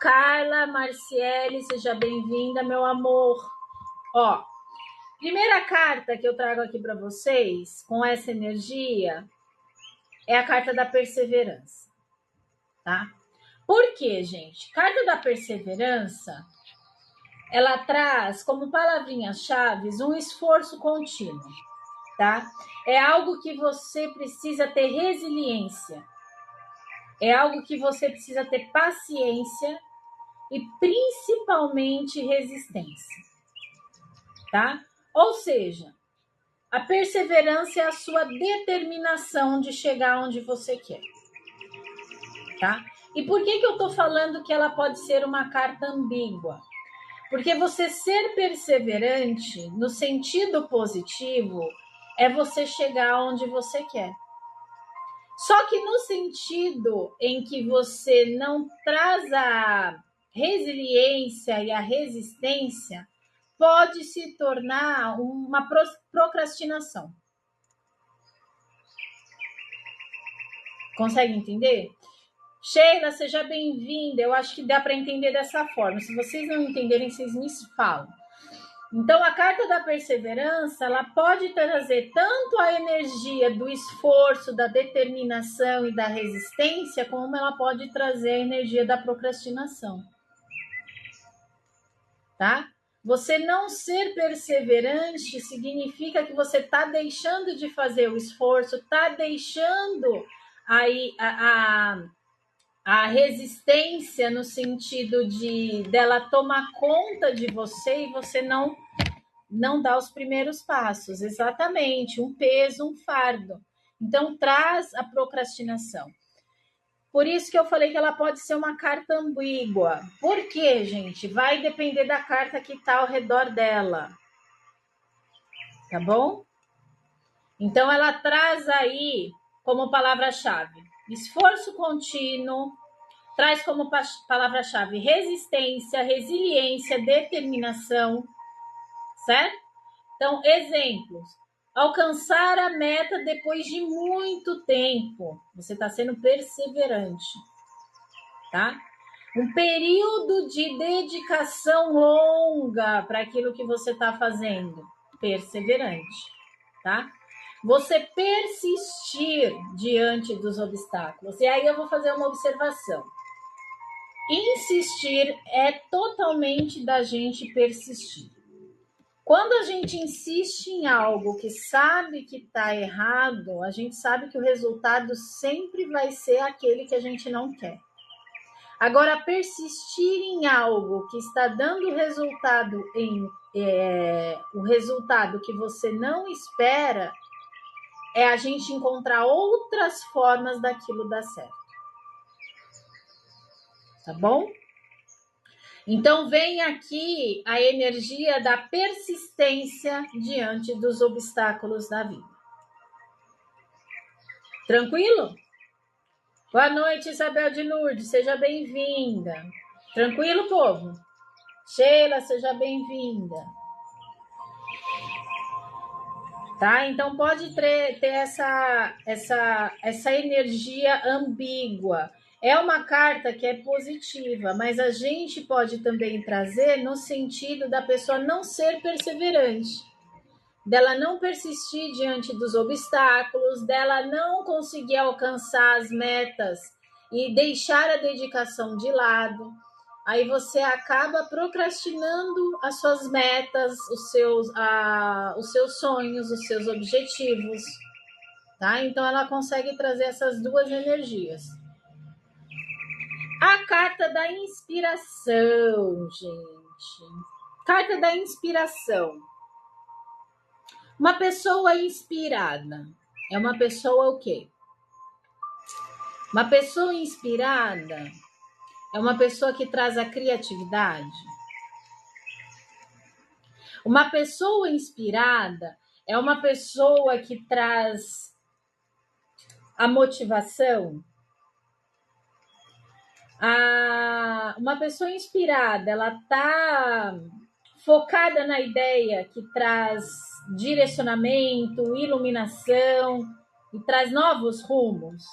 Carla, Marciele, seja bem-vinda, meu amor. Ó, primeira carta que eu trago aqui para vocês, com essa energia, é a carta da perseverança, tá? Por quê, gente? Carta da perseverança, ela traz como palavrinhas-chave um esforço contínuo, tá? É algo que você precisa ter resiliência, é algo que você precisa ter paciência e principalmente resistência, tá? Ou seja, a perseverança é a sua determinação de chegar onde você quer, tá? E por que eu tô falando que ela pode ser uma carta ambígua? Porque você ser perseverante, no sentido positivo, é você chegar onde você quer. Só que no sentido em que você não traz a resiliência e a resistência, pode se tornar uma procrastinação. Consegue entender? Sheila, seja bem-vinda. Eu acho que dá para entender dessa forma. Se vocês não entenderem, vocês me falam. Então, a carta da perseverança, ela pode trazer tanto a energia do esforço, da determinação e da resistência, como ela pode trazer a energia da procrastinação. Tá? Você não ser perseverante significa que você está deixando de fazer o esforço, está deixando aí a resistência no sentido dela tomar conta de você e você não dá os primeiros passos. Exatamente, um peso, um fardo. Então, traz a procrastinação. Por isso que eu falei que ela pode ser uma carta ambígua. Por quê, gente? Vai depender da carta que está ao redor dela. Tá bom? Então, ela traz aí como palavra-chave esforço contínuo, traz como palavra-chave resistência, resiliência, determinação, certo? Então, exemplos. Alcançar a meta depois de muito tempo. Você está sendo perseverante, tá? Um período de dedicação longa para aquilo que você está fazendo. Perseverante, tá? Você persistir diante dos obstáculos. E aí eu vou fazer uma observação. Insistir é totalmente da gente persistir. Quando a gente insiste em algo que sabe que está errado, a gente sabe que o resultado sempre vai ser aquele que a gente não quer. Agora, persistir em algo que está dando resultado o resultado que você não espera, é a gente encontrar outras formas daquilo dar certo. Tá bom? Então, vem aqui a energia da persistência diante dos obstáculos da vida. Tranquilo? Boa noite, Isabel de Lourdes, seja bem-vinda. Tranquilo, povo? Sheila, seja bem-vinda. Tá? Então pode ter essa energia ambígua. É uma carta que é positiva, mas a gente pode também trazer no sentido da pessoa não ser perseverante, dela não persistir diante dos obstáculos, dela não conseguir alcançar as metas e deixar a dedicação de lado. Aí você acaba procrastinando as suas metas, os seus sonhos, os seus objetivos, tá? Então ela consegue trazer essas duas energias. A carta da inspiração, gente. Carta da inspiração. Uma pessoa inspirada é uma pessoa o quê? Uma pessoa inspirada é uma pessoa que traz a criatividade. Uma pessoa inspirada é uma pessoa que traz a motivação. Uma pessoa inspirada, ela está focada na ideia que traz direcionamento, iluminação e traz novos rumos.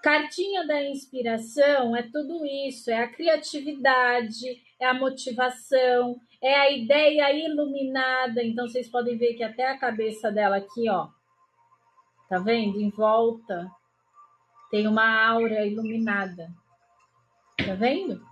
Cartinha da inspiração é tudo isso, é a criatividade, é a motivação, é a ideia iluminada. Então vocês podem ver que até a cabeça dela aqui, ó, tá vendo? Em volta tem uma aura iluminada. Tá vendo?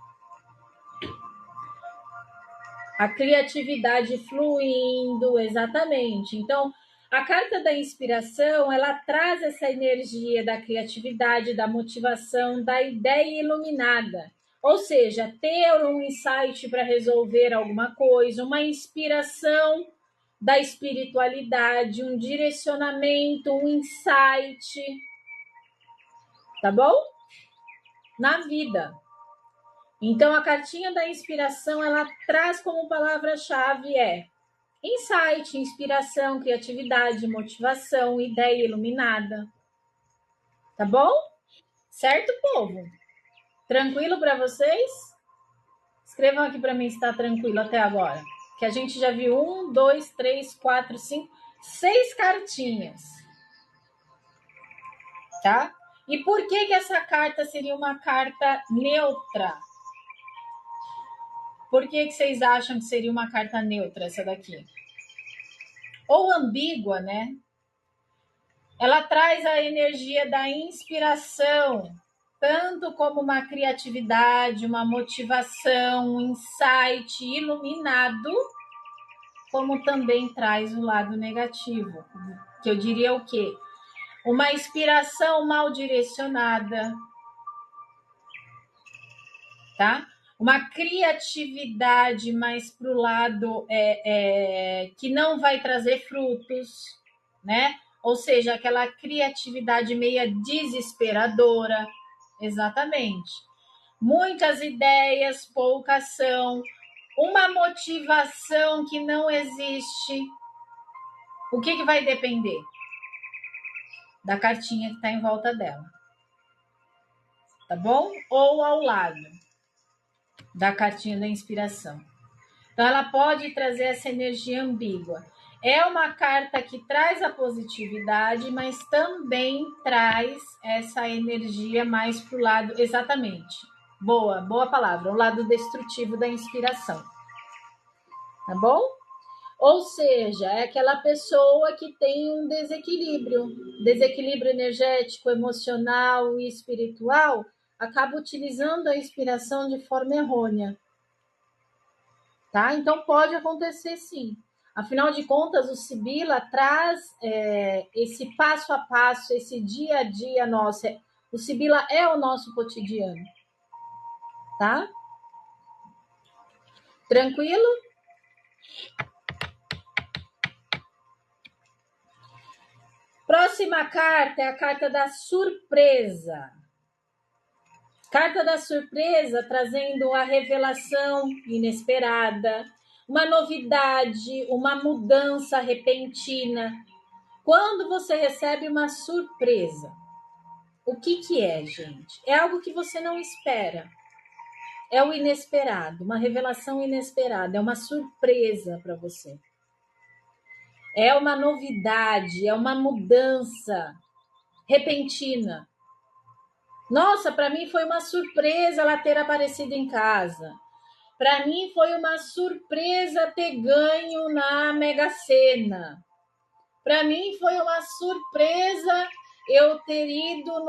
A criatividade fluindo, exatamente. Então, a carta da inspiração, ela traz essa energia da criatividade, da motivação, da ideia iluminada. Ou seja, ter um insight para resolver alguma coisa, uma inspiração da espiritualidade, um direcionamento, um insight. Tá bom? Na vida. Então, a cartinha da inspiração, ela traz como palavra-chave insight, inspiração, criatividade, motivação, ideia iluminada. Tá bom? Certo, povo? Tranquilo para vocês? Escrevam aqui para mim se está tranquilo até agora. Que a gente já viu 1, 2, 3, 4, 5, 6 cartinhas. Tá? E por que essa carta seria uma carta neutra? Por que vocês acham que seria uma carta neutra essa daqui? Ou ambígua, né? Ela traz a energia da inspiração, tanto como uma criatividade, uma motivação, um insight iluminado, como também traz o lado negativo, que eu diria o quê? Uma inspiração mal direcionada, tá? Uma criatividade mais para o lado que não vai trazer frutos, né? Ou seja, aquela criatividade meia desesperadora. Exatamente. Muitas ideias, pouca ação, uma motivação que não existe. O que vai depender? Da cartinha que está em volta dela. Tá bom? Ou ao lado da cartinha da inspiração. Então, ela pode trazer essa energia ambígua. É uma carta que traz a positividade, mas também traz essa energia mais para o lado, exatamente. Boa palavra, o lado destrutivo da inspiração. Tá bom? Ou seja, é aquela pessoa que tem um desequilíbrio energético, emocional e espiritual, acaba utilizando a inspiração de forma errônea. Tá? Então pode acontecer sim. Afinal de contas, o Sibila traz esse passo a passo, esse dia a dia nosso. O Sibila é o nosso cotidiano. Tá? Tranquilo? Próxima carta é a carta da surpresa. Carta da surpresa trazendo a revelação inesperada, uma novidade, uma mudança repentina, Quando você recebe uma surpresa, o que é, gente? É algo que você não espera. É o inesperado, uma revelação inesperada, é uma surpresa para você. É uma novidade, é uma mudança repentina. Nossa, para mim foi uma surpresa ela ter aparecido em casa. Para mim foi uma surpresa ter ganho na Mega Sena. Para mim foi uma surpresa eu ter ido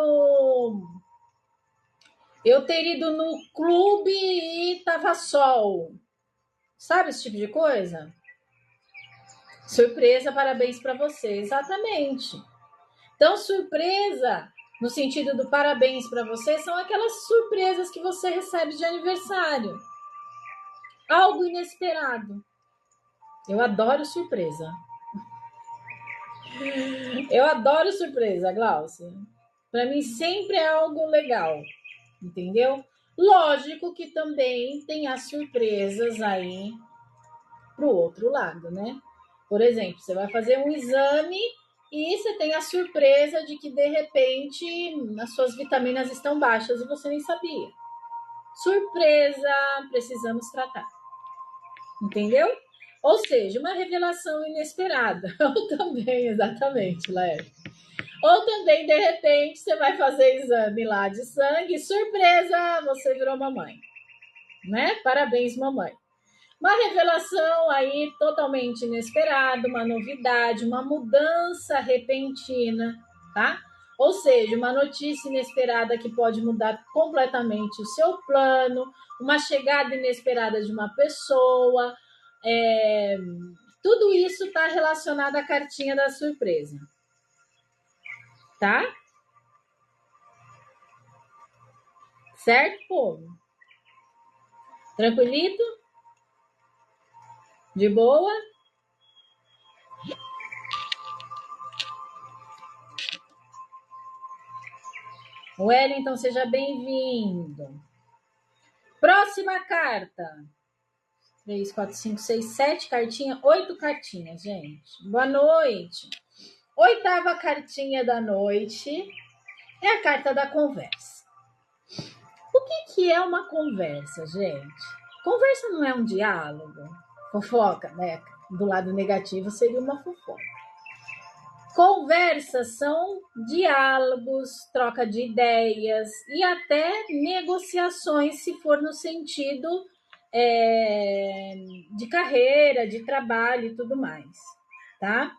no clube e tava sol. Sabe esse tipo de coisa? Surpresa, parabéns para você. Exatamente. Então, surpresa, no sentido do parabéns para você, são aquelas surpresas que você recebe de aniversário. Algo inesperado. Eu adoro surpresa. Eu adoro surpresa, Glaucia. Para mim sempre é algo legal, entendeu? Lógico que também tem as surpresas aí pro outro lado, né? Por exemplo, você vai fazer um exame e você tem a surpresa de que de repente as suas vitaminas estão baixas e você nem sabia. Surpresa, precisamos tratar. Entendeu? Ou seja, uma revelação inesperada. Ou também, exatamente, Laerte. Ou também, de repente, você vai fazer exame lá de sangue, surpresa, você virou mamãe. Né? Parabéns, mamãe. Uma revelação aí totalmente inesperada, uma novidade, uma mudança repentina, tá? Ou seja, uma notícia inesperada que pode mudar completamente o seu plano, uma chegada inesperada de uma pessoa, tudo isso está relacionado à cartinha da surpresa, tá? Certo, povo? Tranquilito? De boa? Wellington, seja bem-vindo. Próxima carta. 3, 4, 5, 6, 7 cartinhas. 8 cartinhas, gente. Boa noite. Oitava cartinha da noite é a carta da conversa. O que é uma conversa, gente? Conversa não é um diálogo. Fofoca, né? Do lado negativo seria uma fofoca. Conversas são diálogos, troca de ideias e até negociações, se for no sentido de carreira, de trabalho e tudo mais, tá?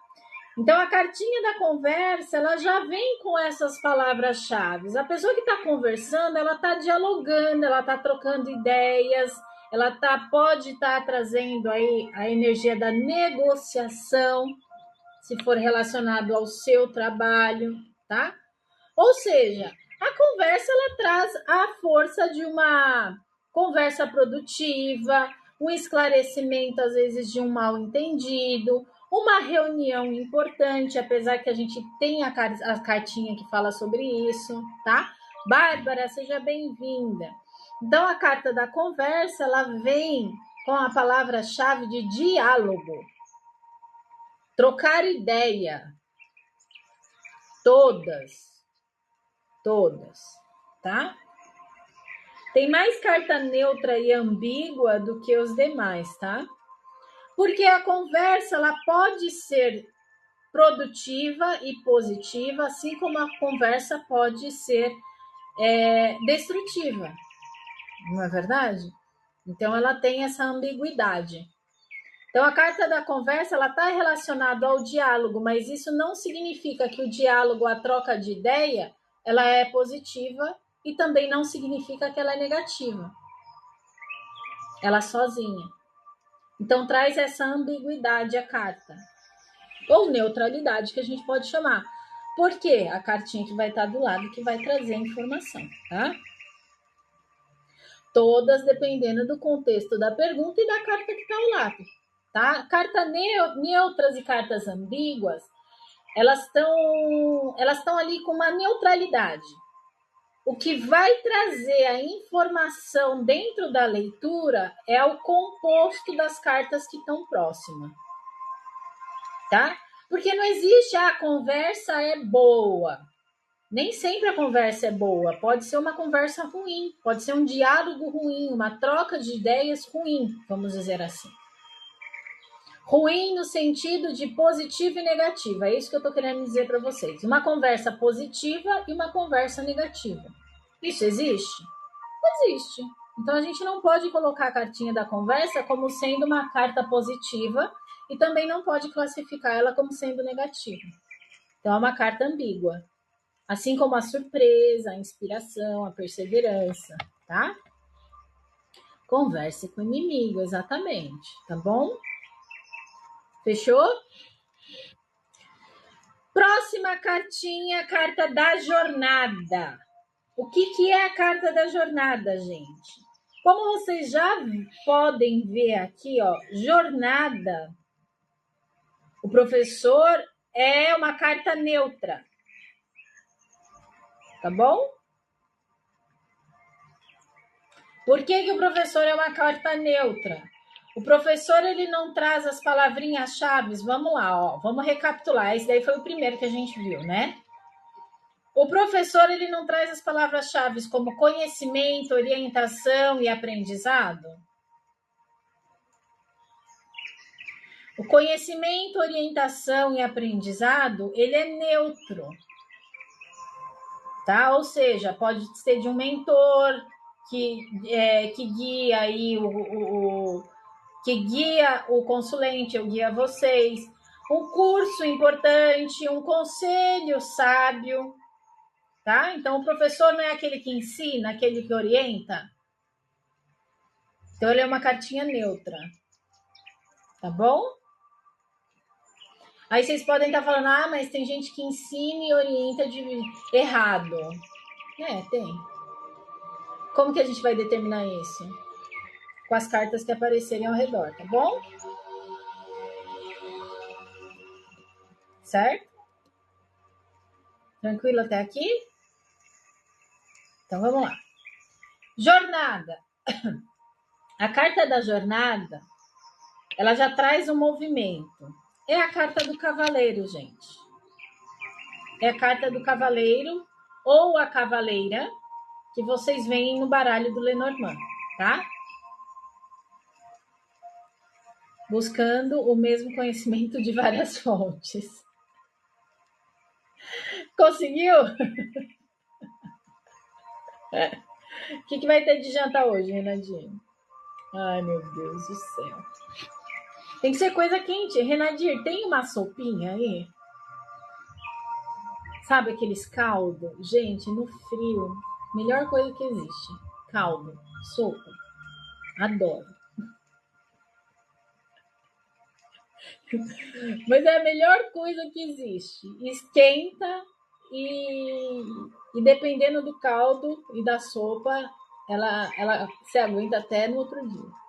Então, a cartinha da conversa, ela já vem com essas palavras-chave. A pessoa que está conversando, ela está dialogando, ela está trocando ideias, ela pode estar trazendo aí a energia da negociação, se for relacionado ao seu trabalho, tá? Ou seja, a conversa ela traz a força de uma conversa produtiva, um esclarecimento às vezes de um mal entendido, uma reunião importante, apesar que a gente tem a cartinha que fala sobre isso, tá? Bárbara, seja bem-vinda. Então, a carta da conversa, ela vem com a palavra-chave de diálogo. Trocar ideia. Todas, tá? Tem mais carta neutra e ambígua do que os demais, tá? Porque a conversa, ela pode ser produtiva e positiva, assim como a conversa pode ser destrutiva, não é verdade? Então, ela tem essa ambiguidade. Então, a carta da conversa, ela está relacionada ao diálogo, mas isso não significa que o diálogo, a troca de ideia, ela é positiva e também não significa que ela é negativa. Ela sozinha. Então, traz essa ambiguidade a carta. Ou neutralidade, que a gente pode chamar. Por quê? A cartinha que vai estar do lado que vai trazer a informação, tá? Todas dependendo do contexto da pergunta e da carta que está ao lado. Tá? Cartas neutras e cartas ambíguas, elas estão ali com uma neutralidade. O que vai trazer a informação dentro da leitura é o composto das cartas que estão próximas. Tá? Porque não existe a conversa é boa. Nem sempre a conversa é boa. Pode ser uma conversa ruim, pode ser um diálogo ruim, uma troca de ideias ruim, vamos dizer assim. Ruim no sentido de positivo e negativo. É isso que eu estou querendo dizer para vocês. Uma conversa positiva e uma conversa negativa. Isso existe? Existe. Então a gente não pode colocar a cartinha da conversa como sendo uma carta positiva e também não pode classificar ela como sendo negativa. Então é uma carta ambígua. Assim como a surpresa, a inspiração, a perseverança, tá? Converse com o inimigo, exatamente, tá bom? Fechou? Próxima cartinha, carta da jornada. O que é a carta da jornada, gente? Como vocês já podem ver aqui, ó, jornada. O professor é uma carta neutra. Tá bom? Por que o professor é uma carta neutra? O professor, ele não traz as palavrinhas-chave. Vamos lá, ó. Vamos recapitular. Esse daí foi o primeiro que a gente viu, né? O professor, ele não traz as palavras-chave como conhecimento, orientação e aprendizado? O conhecimento, orientação e aprendizado, ele é neutro. Tá? Ou seja, pode ser de um mentor que guia aí que guia o consulente, eu guia vocês, um curso importante, um conselho sábio, tá? Então, o professor não é aquele que ensina, aquele que orienta. Então, ele é uma cartinha neutra, tá bom? Aí vocês podem estar falando, mas tem gente que ensina e orienta de errado. Tem. Como que a gente vai determinar isso? Com as cartas que aparecerem ao redor, tá bom? Certo? Tranquilo até aqui? Então vamos lá. Jornada. A carta da jornada, ela já traz um movimento. É a carta do cavaleiro, gente. É a carta do cavaleiro ou a cavaleira que vocês veem no baralho do Lenormand, tá? Buscando o mesmo conhecimento de várias fontes. Conseguiu? O que vai ter de jantar hoje, Renadinho? Ai, meu Deus do céu. Tem que ser coisa quente. Renadir, tem uma sopinha aí? Sabe aqueles caldo? Gente, no frio, melhor coisa que existe. Caldo, sopa. Adoro. Mas é a melhor coisa que existe. Esquenta e dependendo do caldo e da sopa, ela se aguenta até no outro dia.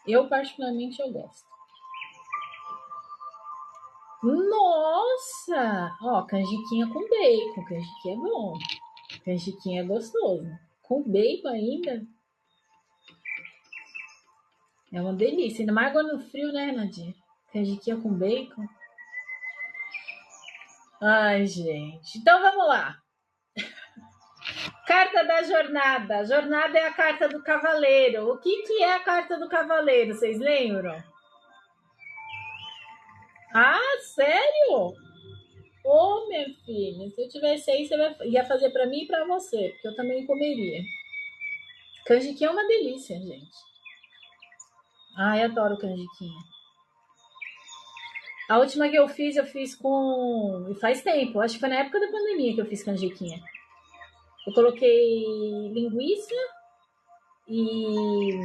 Eu, particularmente, eu gosto. Nossa! Ó, canjiquinha com bacon. Canjiquinha é bom. Canjiquinha é gostoso. Com bacon ainda. É uma delícia. Ainda mais agora no frio, né, Nadia? Canjiquinha com bacon. Ai, gente. Então vamos lá. Carta da jornada. A jornada é a carta do cavaleiro. O que é a carta do cavaleiro? Vocês lembram? Ah, sério? Ô, minha filha, se eu tivesse aí, você ia fazer para mim e para você, porque eu também comeria. Canjiquinha é uma delícia, gente. Ai, adoro canjiquinha. A última que eu fiz com... E faz tempo, acho que foi na época da pandemia que eu fiz canjiquinha. Eu coloquei linguiça e...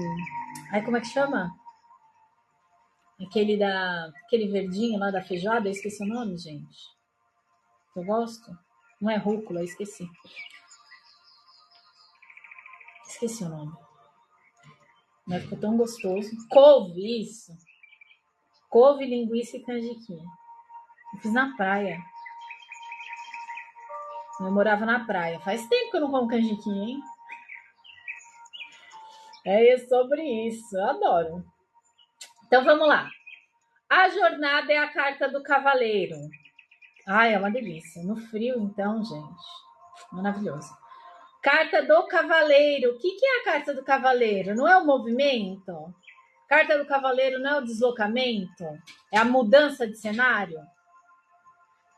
Ai, como é que chama? Aquele verdinho lá da feijoada, eu esqueci o nome, gente. Eu gosto. Não é rúcula, eu esqueci. Esqueci o nome. Mas ficou tão gostoso. Couve, isso. Couve, linguiça e canjiquinha. Eu fiz na praia. Eu morava na praia. Faz tempo que eu não como canjiquinha, hein? É sobre isso. Eu adoro. Então vamos lá. A jornada é a carta do cavaleiro. Ai, é uma delícia. No frio, então, gente. Maravilhoso. Carta do cavaleiro. O que é a carta do cavaleiro? Não é o movimento? Carta do cavaleiro não é o deslocamento? É a mudança de cenário?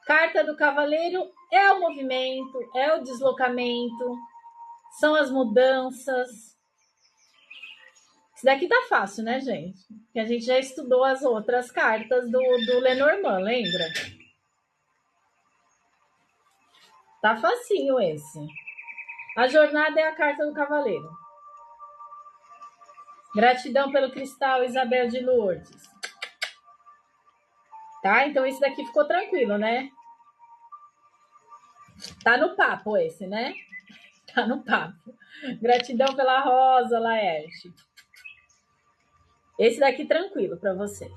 Carta do cavaleiro é o movimento, é o deslocamento, são as mudanças. Isso daqui tá fácil, né, gente? Porque a gente já estudou as outras cartas do Lenormand, lembra? Tá facinho esse. A jornada é a carta do cavaleiro. Gratidão pelo cristal, Isabel de Lourdes. Tá? Então esse daqui ficou tranquilo, né? Tá no papo esse, né? Tá no papo. Gratidão pela rosa, Laerte. Esse daqui tranquilo para vocês.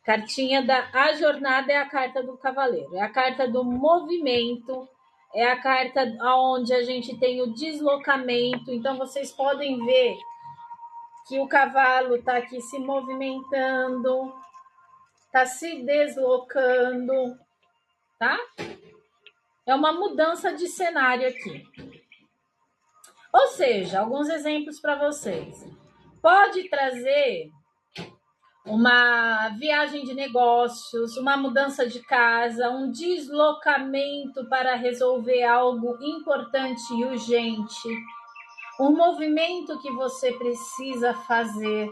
Cartinha da A Jornada é a carta do cavaleiro. É a carta do movimento. É a carta onde a gente tem o deslocamento. Então vocês podem ver que o cavalo está aqui se movimentando, está se deslocando, tá? É uma mudança de cenário aqui. Ou seja, alguns exemplos para vocês. Pode trazer uma viagem de negócios, uma mudança de casa, um deslocamento para resolver algo importante e urgente, um movimento que você precisa fazer,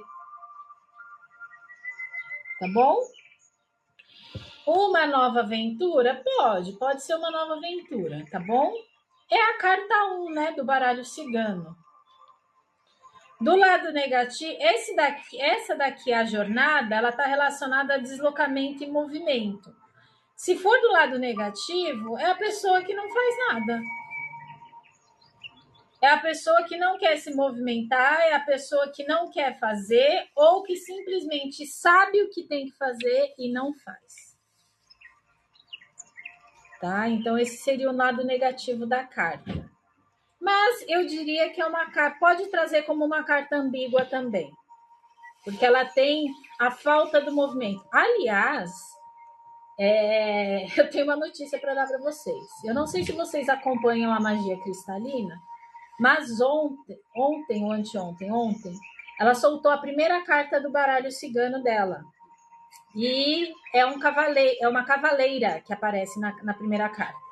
tá bom? Uma nova aventura? Pode ser uma nova aventura, tá bom? É a carta 1, né, do baralho cigano. Do lado negativo, essa daqui, a jornada, ela está relacionada a deslocamento e movimento. Se for do lado negativo, é a pessoa que não faz nada. É a pessoa que não quer se movimentar, é a pessoa que não quer fazer ou que simplesmente sabe o que tem que fazer e não faz. Tá? Então, esse seria o lado negativo da carta. Mas eu diria que é uma carta, pode trazer como uma carta ambígua também, porque ela tem a falta do movimento. Aliás, eu tenho uma notícia para dar para vocês. Eu não sei se vocês acompanham a magia cristalina, mas ontem ou ontem, ela soltou a primeira carta do baralho cigano dela. E é uma cavaleira que aparece na primeira carta.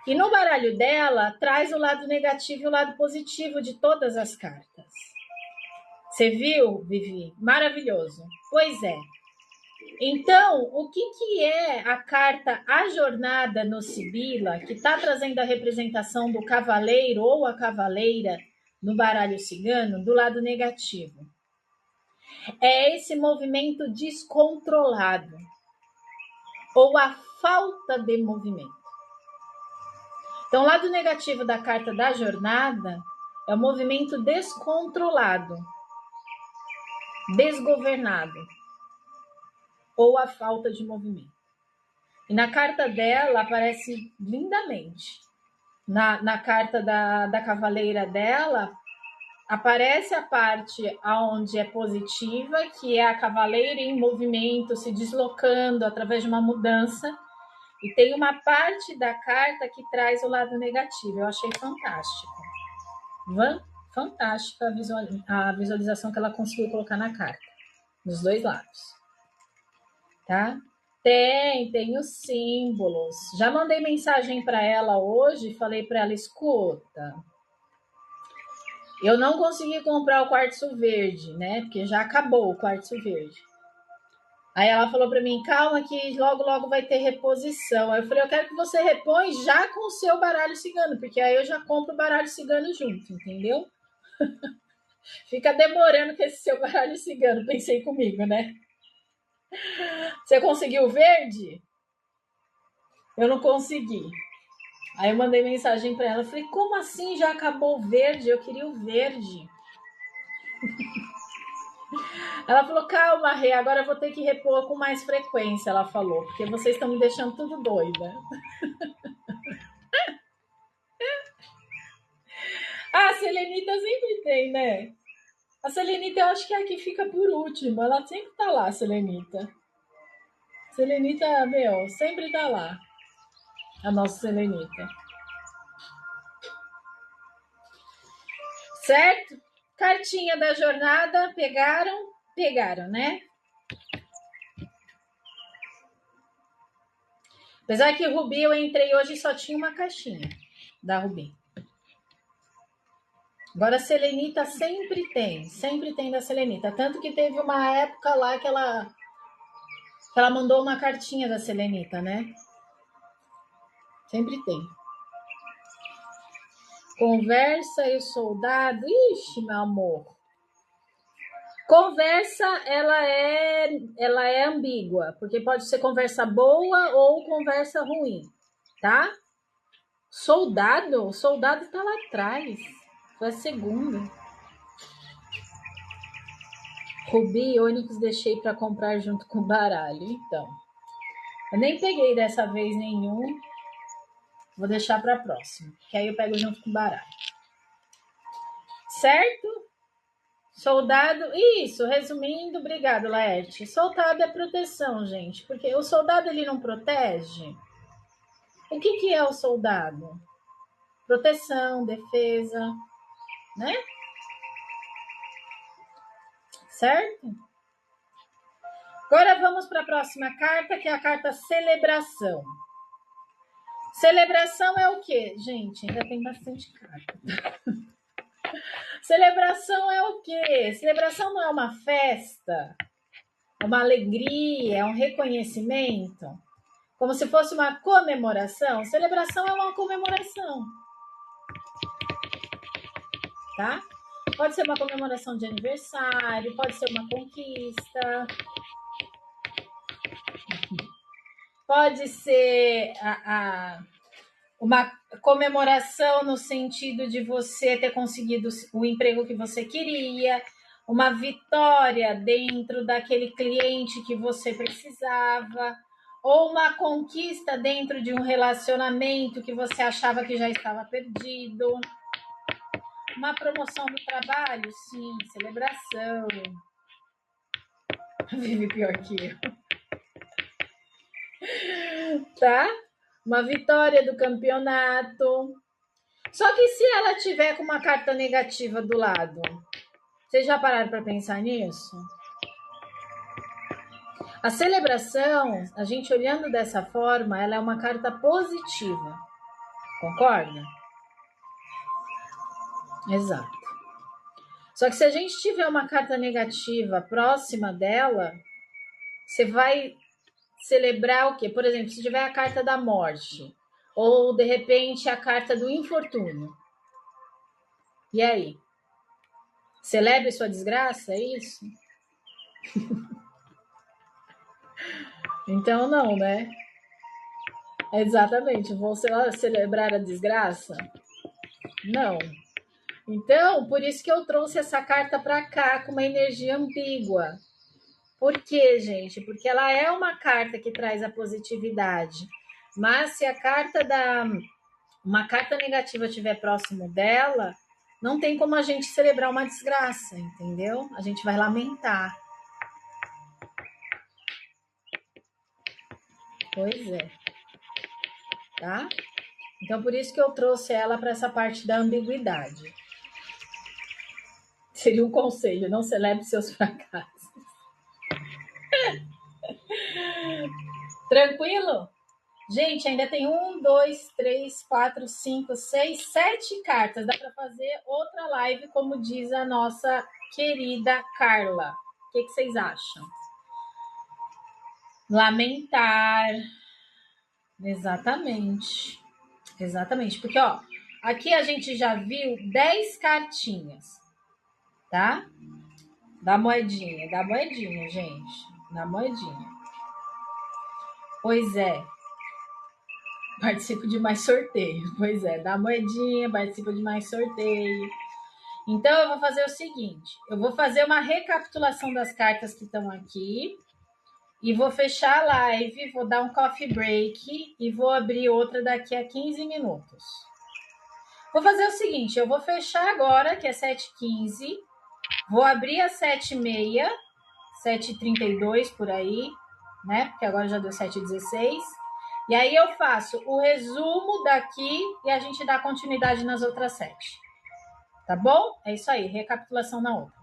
E no baralho dela, traz o lado negativo e o lado positivo de todas as cartas. Você viu, Vivi? Maravilhoso. Pois é. Então, o que é a carta A Jornada no Sibila, que está trazendo a representação do cavaleiro ou a cavaleira no baralho cigano, do lado negativo? É esse movimento descontrolado, ou a falta de movimento. Então, o lado negativo da carta da jornada é o movimento descontrolado, desgovernado, ou a falta de movimento. E na carta dela aparece lindamente. Na carta da cavaleira dela, aparece a parte onde é positiva, que é a cavaleira em movimento, se deslocando através de uma mudança. E tem uma parte da carta que traz o lado negativo. Eu achei fantástico. Fantástica a visualização que ela conseguiu colocar na carta, nos dois lados. Tá? Tem os símbolos. Já mandei mensagem para ela hoje, falei para ela, escuta, eu não consegui comprar o quartzo verde, né? Porque já acabou o quartzo verde. Aí ela falou para mim, calma que logo vai ter reposição. Aí eu falei, eu quero que você repõe já com o seu baralho cigano, porque aí eu já compro o baralho cigano junto, entendeu? Fica demorando com esse seu baralho cigano, pensei comigo, né? Você conseguiu o verde? Eu não consegui. Aí eu mandei mensagem para ela, falei, como assim já acabou o verde? Eu queria o verde. Ela falou, calma, Rê, agora eu vou ter que repor com mais frequência, ela falou, porque vocês estão me deixando tudo doida. Ah, a Selenita sempre tem, né? A Selenita eu acho que é a que fica por último. Ela sempre tá lá, a Selenita. Selenita, meu, sempre tá lá. A nossa Selenita. Certo? Cartinha da jornada, pegaram? Pegaram, né? Apesar que Rubi eu entrei hoje e só tinha uma caixinha da Rubi. Agora a Selenita sempre tem da Selenita. Tanto que teve uma época lá que ela mandou uma cartinha da Selenita, né? Sempre tem. Conversa e o soldado. Ixi, meu amor. Conversa, ela é ambígua, porque pode ser conversa boa ou conversa ruim, tá? Soldado, o soldado tá lá atrás. Foi a segunda. Rubi e Onyx deixei para comprar junto com o baralho. Então, eu nem peguei dessa vez nenhum. Vou deixar para próxima, que aí eu pego junto com o baralho. Certo? Soldado, isso, resumindo, obrigado, Laerte. Soldado é proteção, gente, porque o soldado ele não protege. O que é o soldado? Proteção, defesa, né? Certo? Agora vamos para a próxima carta, que é a carta celebração. Celebração é o quê? Gente, ainda tem bastante carta. Celebração é o quê? Celebração não é uma festa, é uma alegria, é um reconhecimento, como se fosse uma comemoração. Celebração é uma comemoração, tá? Pode ser uma comemoração de aniversário, pode ser uma conquista, pode ser uma comemoração no sentido de você ter conseguido o emprego que você queria, uma vitória dentro daquele cliente que você precisava, ou uma conquista dentro de um relacionamento que você achava que já estava perdido. Uma promoção do trabalho, sim, celebração. Vive pior que eu. Tá? Uma vitória do campeonato. Só que se ela tiver com uma carta negativa do lado, vocês já pararam para pensar nisso? A celebração, a gente olhando dessa forma, ela é uma carta positiva. Concorda? Exato. Só que se a gente tiver uma carta negativa próxima dela, você vai celebrar o quê? Por exemplo, se tiver a carta da morte, ou de repente a carta do infortúnio. E aí? Celebre sua desgraça, é isso? Então não, né? Exatamente. Vou celebrar a desgraça? Não. Então, por isso que eu trouxe essa carta para cá com uma energia ambígua. Por quê, gente? Porque ela é uma carta que traz a positividade. Mas se a carta uma carta negativa estiver próximo dela, não tem como a gente celebrar uma desgraça, entendeu? A gente vai lamentar. Pois é. Tá? Então, por isso que eu trouxe ela para essa parte da ambiguidade. Seria um conselho, não celebre seus fracassos. Tranquilo? Gente, ainda tem 1, 2, 3, 4, 5, 6, 7 cartas. Dá para fazer outra live, como diz a nossa querida Carla. O que vocês acham? Lamentar. Exatamente. Exatamente. Porque, ó, aqui a gente já viu 10 cartinhas, tá? Da moedinha, gente. Da moedinha. Pois é. Participo de mais sorteio. Pois é, da moedinha, participo de mais sorteio. Então, eu vou fazer o seguinte: eu vou fazer uma recapitulação das cartas que estão aqui e vou fechar a live, vou dar um coffee break e vou abrir outra daqui a 15 minutos. Vou fazer o seguinte: eu vou fechar agora, que é 7h15, Vou abrir às 7h30, 7h32 por aí, né? Porque agora já deu 7h16. E aí eu faço o resumo daqui e a gente dá continuidade nas outras 7. Tá bom? É isso aí, recapitulação na outra.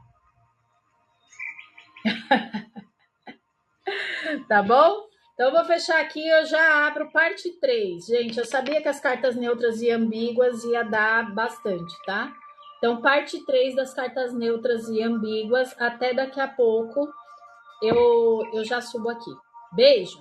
Tá bom? Então eu vou fechar aqui, eu já abro parte 3. Gente, eu sabia que as cartas neutras e ambíguas ia dar bastante, tá? Então, parte 3 das cartas neutras e ambíguas, até daqui a pouco eu já subo aqui. Beijo!